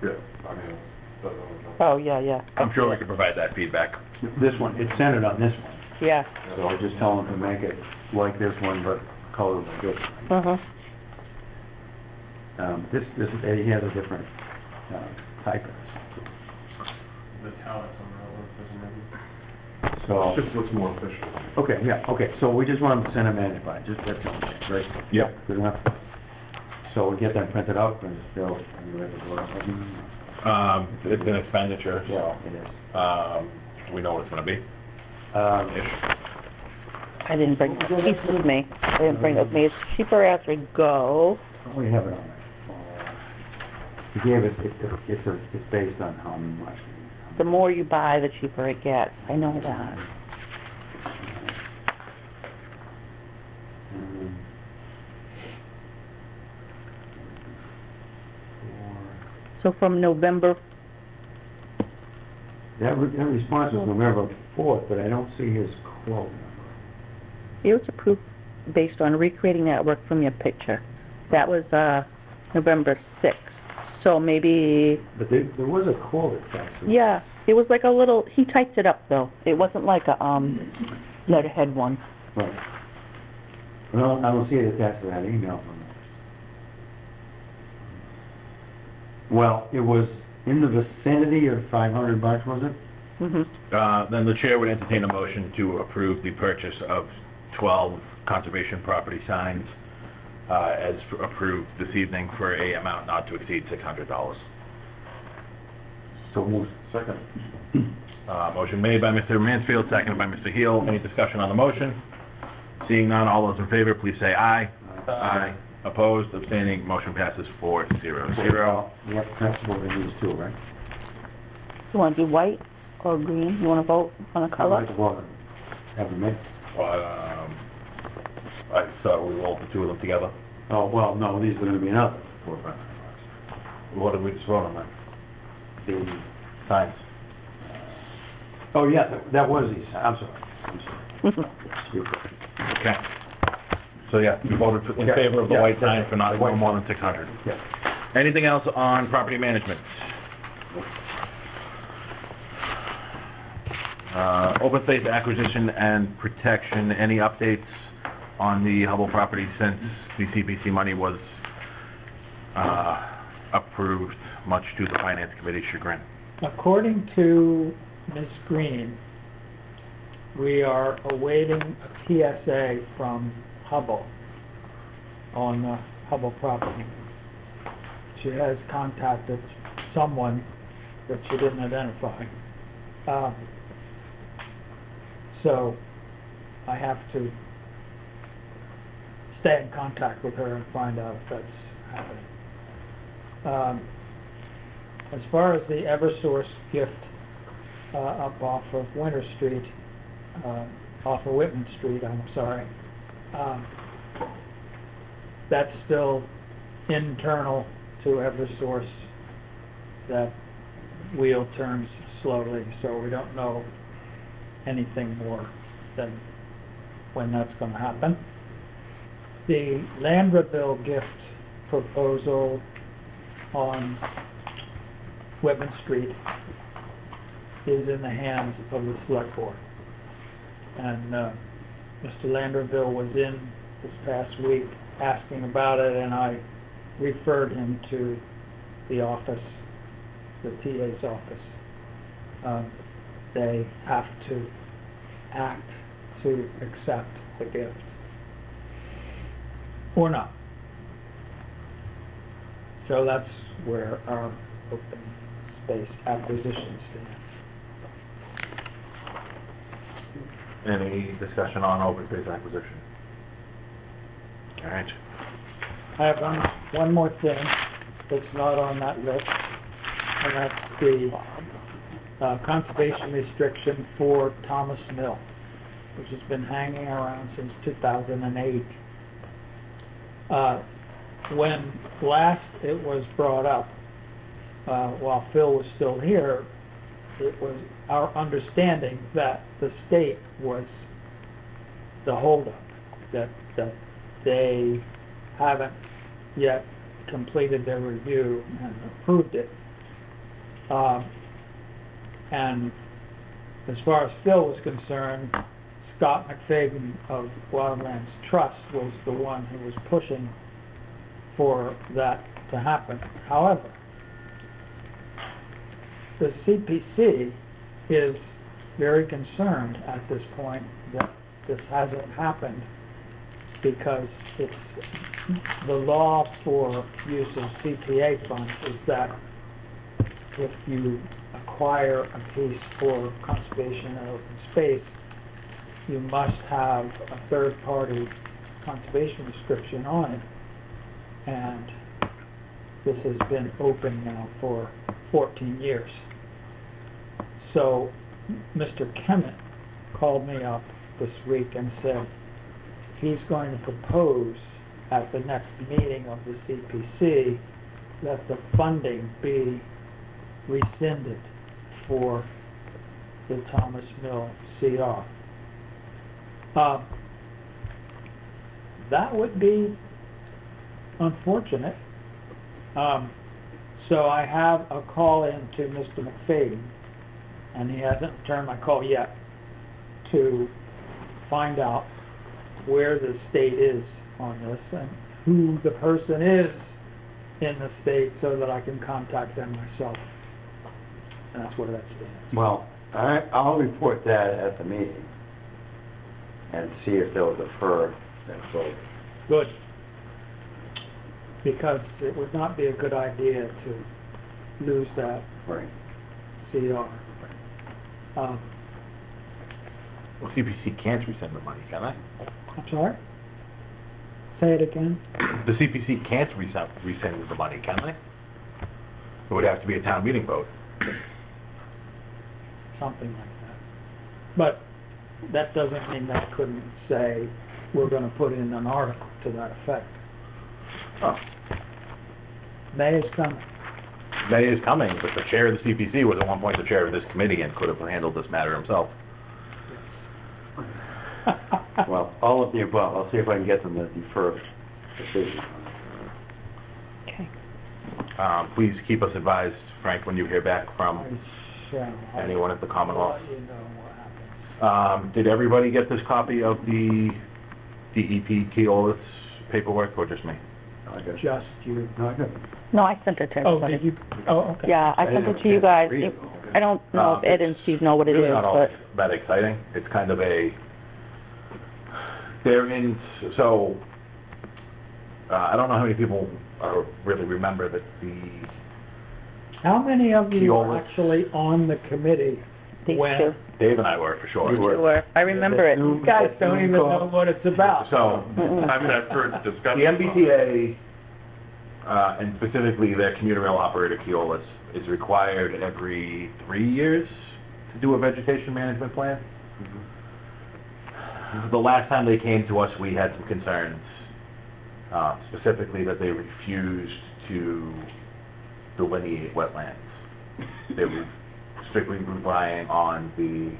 Speaker 7: Yeah, I mean, that's all.
Speaker 6: Oh, yeah.
Speaker 1: I'm sure we could provide that feedback.
Speaker 2: this one, it's centered on this one,
Speaker 6: Yeah.
Speaker 2: so I just tell them to make it like this one, but colored like this one.
Speaker 6: Uh-huh.
Speaker 2: He has a different, type.
Speaker 3: The talent somehow doesn't maybe.
Speaker 2: So,
Speaker 7: It just looks more official.
Speaker 2: okay, yeah, okay, so we just want them to send them managed by, just, that's all, right?
Speaker 1: Yep.
Speaker 2: Good enough? So we get them printed out, and still,
Speaker 1: It's an expenditure, so,
Speaker 2: yeah, it is.
Speaker 1: we know what it's gonna be. Ish.
Speaker 6: I didn't bring the piece with me. I didn't bring it with me. It's cheaper as we go.
Speaker 2: We have it on there. He gave it, it's based on how much.
Speaker 6: The more you buy, the cheaper it gets. I know that. So from November,
Speaker 2: That response was November 4th, but I don't see his quote number.
Speaker 6: it was approved based on recreating that work from your picture. That was, November 6th. So maybe,
Speaker 2: But there was a quote attached to it.
Speaker 6: yeah, it was like a little, he typed it up though. It wasn't like a, letterhead one.
Speaker 2: Right. Well, I don't see it attached to that email from him. Well, it was in the vicinity of $500, was it?
Speaker 6: Mm-hmm.
Speaker 1: Then the chair would entertain a motion to approve the purchase of 12 conservation property signs, as approved this evening for a amount not to exceed $600.
Speaker 2: So moved.
Speaker 7: Second.
Speaker 1: Motion made by Mr. Mansfield, seconded by Mr. Heel. Any discussion on the motion? Seeing none, all those in favor, please say aye. Aye. Opposed, abstaining, motion passes 4-0-0.
Speaker 2: Yep, that's what it is too, right?
Speaker 6: You wanna do white or green? You wanna vote on a
Speaker 2: I'd
Speaker 6: color?
Speaker 2: like to vote. Have them made.
Speaker 1: I thought we rolled the two of them together.
Speaker 2: Oh, well, no, these are gonna be another $4 or $500.
Speaker 1: What did we just vote on then?
Speaker 2: The,
Speaker 1: Signs.
Speaker 2: oh, yeah, that was these, I'm sorry. You're correct.
Speaker 1: Okay. So, yeah, you voted in
Speaker 2: Yeah,
Speaker 1: favor of the
Speaker 2: yeah,
Speaker 1: white sign for not
Speaker 2: the white
Speaker 1: more than 600.
Speaker 2: Yeah.
Speaker 1: Anything else on property management? Open space acquisition and protection, any updates on the Hubble property since the CPC money was approved, much to the Finance Committee's chagrin?
Speaker 4: According to Ms. Green, we are awaiting a PSA from Hubble on the Hubble property. She has contacted someone that she didn't identify. So I have to stay in contact with her and find out if that's happening. As far as the Eversource gift up off of Winter Street, off of Whitman Street, I'm sorry, that's still internal to Eversource. That wheel turns slowly, so we don't know anything more than when that's going to happen. The Landraville gift proposal on Whitman Street is in the hands of the select board. And Mr. Landraville was in this past week asking about it, and I referred him to the office, the TA's office. They have to act to accept the gift, or not. So that's where our open space acquisition stands.
Speaker 1: Any discussion on open space acquisition? All right.
Speaker 4: I have one more thing that's not on that list, and that's the conservation restriction for Thomas Mill, which has been hanging around since 2008. When last it was brought up, while Phil was still here, it was our understanding that the state was the holdup, that they haven't yet completed their review and approved it. And as far as Phil was concerned, Scott McFagan of Wildlands Trust was the one who was pushing for that to happen. However, the CPC is very concerned at this point that this hasn't happened because it's the law for use of CPA funds is that if you acquire a piece for conservation and open space, you must have a third-party conservation restriction on it. And this has been open now for 14 years. So Mr. Kemet called me up this week and said he's going to propose at the next meeting of the CPC that the funding be rescinded for the Thomas Mill CR. That would be unfortunate. So I have a call in to Mr. McFadden, and he hasn't returned my call yet, to find out where the state is on this and who the person is in the state so that I can contact them myself. And that's where that stands.
Speaker 2: Well, I'll report that at the meeting and see if they'll defer that vote.
Speaker 4: Good. Because it would not be a good idea to lose that
Speaker 2: Right.
Speaker 4: CR.
Speaker 1: Well, CPC can't rescind the money, can they?
Speaker 4: I'm sorry? Say it again?
Speaker 1: The CPC can't rescind the money, can they? It would have to be a town meeting vote.
Speaker 4: Something like that. But that doesn't mean they couldn't say, we're going to put in an article to that effect.
Speaker 1: Oh.
Speaker 4: May is coming.
Speaker 1: May is coming, but the chair of the CPC was at one point the chair of this committee and could have handled this matter himself.
Speaker 2: Well, all of the above, I'll see if I can get them to defer decision.
Speaker 6: Okay.
Speaker 1: Please keep us advised, Frank, when you hear back from anyone at the Commonwealth.
Speaker 4: I'll let you know what happens.
Speaker 1: Did everybody get this copy of the DEP Keolis paperwork, or just me?
Speaker 2: I got it.
Speaker 4: Just you.
Speaker 2: No, I got it.
Speaker 6: No, I sent it to
Speaker 4: Oh,
Speaker 6: everybody.
Speaker 4: did you? Oh, okay.
Speaker 6: Yeah, I sent it to you guys. I don't know if Ed and Steve know what it
Speaker 1: Really
Speaker 6: is,
Speaker 1: not all
Speaker 6: but
Speaker 1: that exciting. It's kind of they're in, so, I don't know how many people really remember that
Speaker 4: How many of you were
Speaker 1: Keolis.
Speaker 4: actually on the committee
Speaker 6: these
Speaker 4: when?
Speaker 6: two.
Speaker 1: Dave and I were, for sure.
Speaker 2: You were.
Speaker 6: Sure, I remember it.
Speaker 4: You guys don't even know what it's about.
Speaker 1: So,
Speaker 6: Mm-mm.
Speaker 7: I mean, I've heard
Speaker 1: the
Speaker 7: discussion.
Speaker 1: MBTA, and specifically their commuter rail operator Keolis, is required every 3 years to do a vegetation management plan. The last time they came to us, we had some concerns, specifically that they refused to delineate wetlands. They were strictly relying on the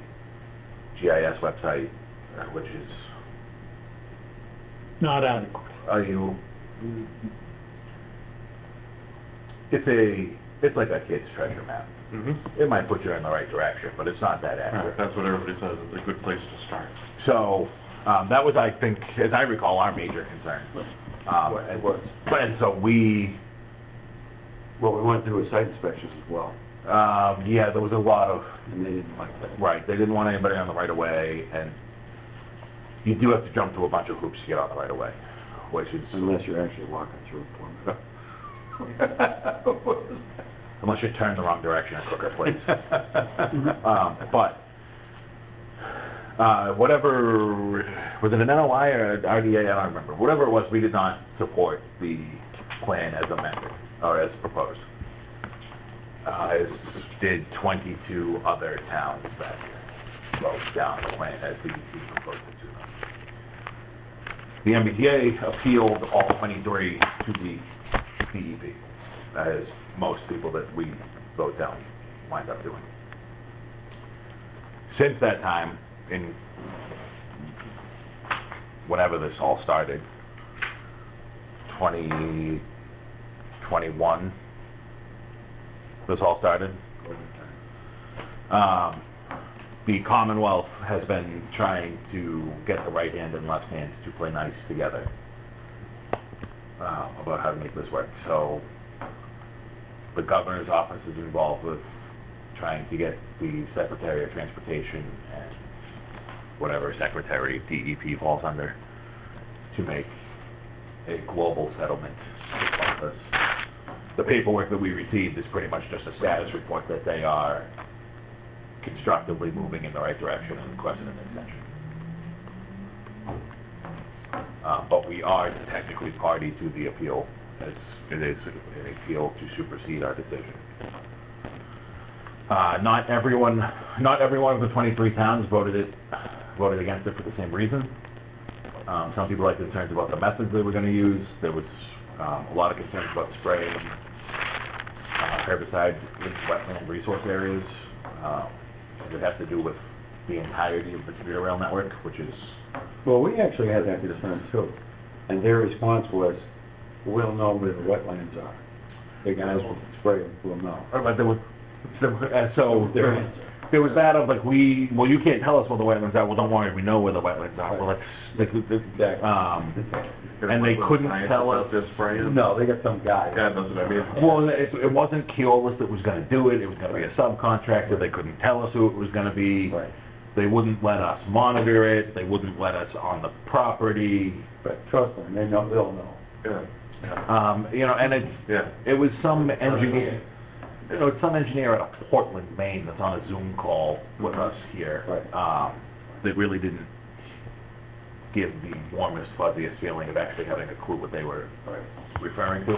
Speaker 1: GIS website, which is,
Speaker 4: Not adequate.
Speaker 1: it's like a kid's treasure map.
Speaker 7: Mm-hmm.
Speaker 1: It might put you in the right direction, but it's not that accurate.
Speaker 7: That's what everybody says, it's a good place to start.
Speaker 1: So, that was, I think, as I recall, our major concern.
Speaker 2: It was.
Speaker 1: And so
Speaker 2: Well, we went through a site inspections as well,
Speaker 1: yeah, there was a lot of,
Speaker 2: and they didn't like that.
Speaker 1: right, they didn't want anybody on the right of way, and you do have to jump through a bunch of hoops to get on the right of way, which is,
Speaker 2: Unless you're actually walking through it.
Speaker 1: unless you turn the wrong direction at Crooker Place. But Whatever, was it an NOI or an RDA, I don't remember. Whatever it was, we did not support the plan as amended, or as proposed. As did 22 other towns that wrote down the plan as DEP proposed it to them. The MBTA appealed all 23 to the DEP, as most people that we vote down wind up doing. Since that time, in whenever this all started, 2021, this all started. The Commonwealth has been trying to get the right hand and left hand to play nice together about how to make this work. So the governor's office is involved with trying to get the Secretary of Transportation and whatever Secretary DEP falls under to make a global settlement about this. The paperwork that we received is pretty much just a status report that they are constructively moving in the right direction and requesting an extension. But we are technically party to the appeal, as it is an appeal to supersede our decision. Not every one of the 23 towns voted against it for the same reason. Some people had concerns about the methods they were going to use. There was a lot of concerns about spraying herbicide in wetland resource areas. It has to do with the entirety of the commuter rail network, which is...
Speaker 2: Well, we actually had that concern too, and their response was, we'll know where the wetlands are. The guys will spray, will know.
Speaker 1: But there was so
Speaker 2: Their answer.
Speaker 1: there was that of like, well, you can't tell us where the wetlands are. Well, don't worry, we know where the wetlands are. Well, and they couldn't tell us.
Speaker 2: No, they got some guy.
Speaker 7: God knows what I mean.
Speaker 1: Well, it wasn't Keolis that was going to do it. It was going to be a subcontractor. They couldn't tell us who it was going to be.
Speaker 2: Right.
Speaker 1: They wouldn't let us monitor it. They wouldn't let us on the property.
Speaker 2: But trust them, they know, they'll know.
Speaker 7: Yeah.
Speaker 1: And it was some engineer. It's some engineer out of Portland, Maine, that's on a Zoom call with us here.
Speaker 2: Right.
Speaker 1: That really didn't give the warmest, fuzziest feeling of actually having a clue what they were referring to.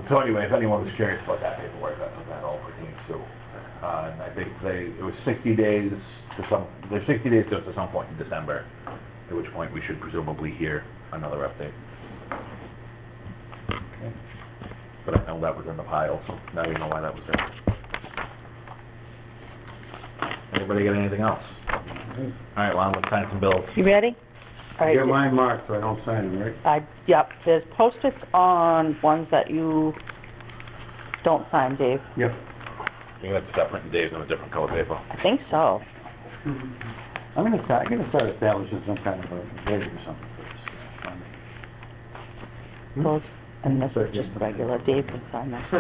Speaker 1: So anyway, if anyone was curious about that paperwork, that's what that all pertains to. And I think it was 60 days there's 60 days just to some point in December, at which point we should presumably hear another update.
Speaker 2: Okay.
Speaker 1: But I know that was in the pile, so now you know why that was there. Anybody got anything else? All right, well, let's sign some bills.
Speaker 6: You ready? All right.
Speaker 2: Get mine marked so I don't sign them, right?
Speaker 6: Yep, there's Post-its on ones that you don't sign, Dave.
Speaker 2: Yep.
Speaker 1: You have to start printing Dave's on a different color paper.
Speaker 6: I think so.
Speaker 2: I'm gonna start establishing some kind of a date or something for this.
Speaker 6: Those, and this is just regular, Dave can sign that.
Speaker 1: Do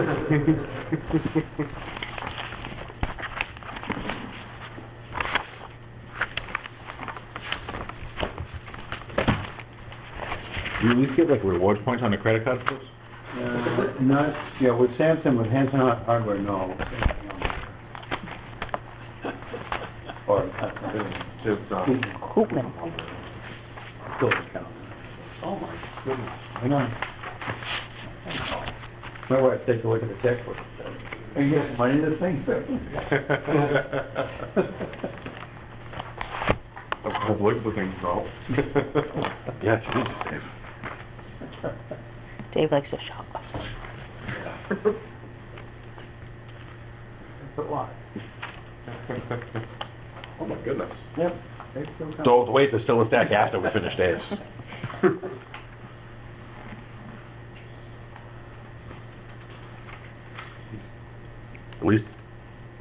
Speaker 1: you at least get like rewards points on the credit card for this?
Speaker 2: With Hanson hardware, no. Or,
Speaker 6: Koopman.
Speaker 2: still account. Oh my goodness, I know. My wife takes a look at the checkbook. And you get money in this thing, sir.
Speaker 7: I've looked at things, so.
Speaker 1: Yeah, Jesus, Dave.
Speaker 6: Dave likes to shop.
Speaker 2: It's a lot.
Speaker 7: Oh, my goodness.
Speaker 2: Yep. They still count.
Speaker 1: So wait, there's still a stack after we finish Dave's. At least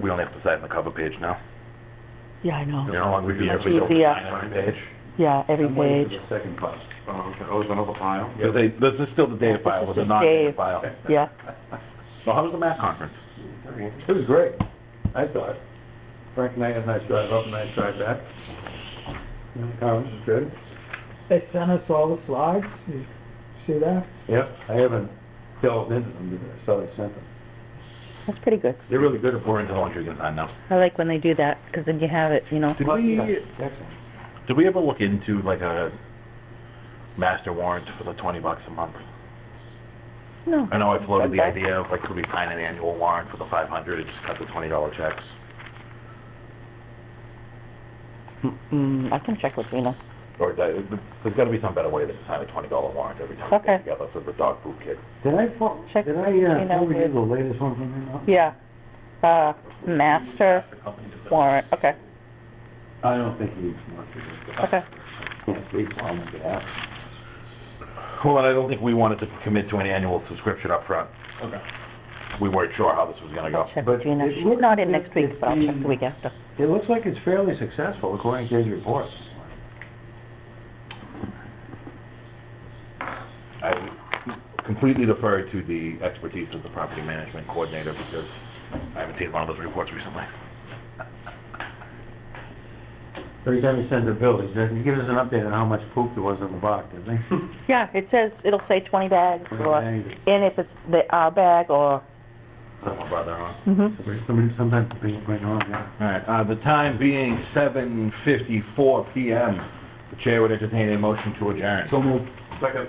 Speaker 1: we only have to sign the cover page now.
Speaker 6: Yeah, I know.
Speaker 1: You know how long we do
Speaker 6: Much
Speaker 1: every
Speaker 6: easier.
Speaker 1: every page?
Speaker 6: Yeah, every
Speaker 2: I'm waiting
Speaker 6: page.
Speaker 2: for the second class.
Speaker 7: Oh, okay. Oh, there's another pile?
Speaker 1: Because this is still the Dave file,
Speaker 6: This
Speaker 1: with
Speaker 6: is
Speaker 1: the non-Dave
Speaker 6: Dave.
Speaker 1: file.
Speaker 6: Yeah.
Speaker 1: So how was the math conference?
Speaker 2: It was great, I thought. Frank and I had a nice drive up, nice drive back. The conference was good.
Speaker 4: They sent us all the slides, you see that?
Speaker 2: Yep. I haven't delved into them, but I saw they sent them.
Speaker 6: That's pretty good.
Speaker 2: They're really good at
Speaker 1: We're into the one drinking time now.
Speaker 6: I like when they do that, because then you have it, you know.
Speaker 1: Did we ever look into like a master warrant for the $20 a month?
Speaker 6: No.
Speaker 1: I know I floated the
Speaker 6: Okay.
Speaker 1: idea of like, could we sign an annual warrant for the $500 and just cut the $20 checks?
Speaker 6: I can check with Rena.
Speaker 1: Or there's gotta be some better way than to sign a $20 warrant every time we
Speaker 6: Okay.
Speaker 1: get together for the dog food kit.
Speaker 2: Did I,
Speaker 6: Check,
Speaker 2: did I,
Speaker 6: you know,
Speaker 2: forward you
Speaker 6: with-
Speaker 2: the latest one from them?
Speaker 6: Yeah. Master
Speaker 3: The company just does-
Speaker 6: warrant, okay,
Speaker 2: I don't think he wants to do it.
Speaker 6: okay.
Speaker 2: Can't speak for him, we could ask.
Speaker 1: Well, and I don't think we wanted to commit to an annual subscription up front.
Speaker 3: Okay.
Speaker 1: We weren't sure how this was gonna go.
Speaker 6: I'll check
Speaker 2: But
Speaker 6: with Gina.
Speaker 2: it
Speaker 6: She's
Speaker 2: looks
Speaker 6: not in
Speaker 2: as
Speaker 6: next week,
Speaker 2: if
Speaker 6: but I'll check
Speaker 2: the-
Speaker 6: the week after.
Speaker 2: It looks like it's fairly successful according to his reports.
Speaker 1: I completely defer to the expertise of the property management coordinator because I haven't seen one of those reports recently.
Speaker 2: Every time he sends a bill, he gives us an update on how much poop there was in the box, doesn't he?
Speaker 6: Yeah, it says, it'll say 20 bags,
Speaker 2: 20
Speaker 6: or,
Speaker 2: bags.
Speaker 6: and if it's our bag, or,
Speaker 1: Someone brought that on.
Speaker 2: Sometimes people bring on, yeah.
Speaker 1: All right, the time being 7:54 PM. The chair would entertain a motion to adjourn.
Speaker 2: So moved.
Speaker 3: Second.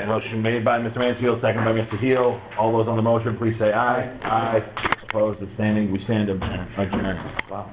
Speaker 1: Motion made by Mr. Mansfield, second by Mr. Heel. All those on the motion, please say aye. Aye. Opposed, abstaining, we stand adjourned.
Speaker 2: Wow.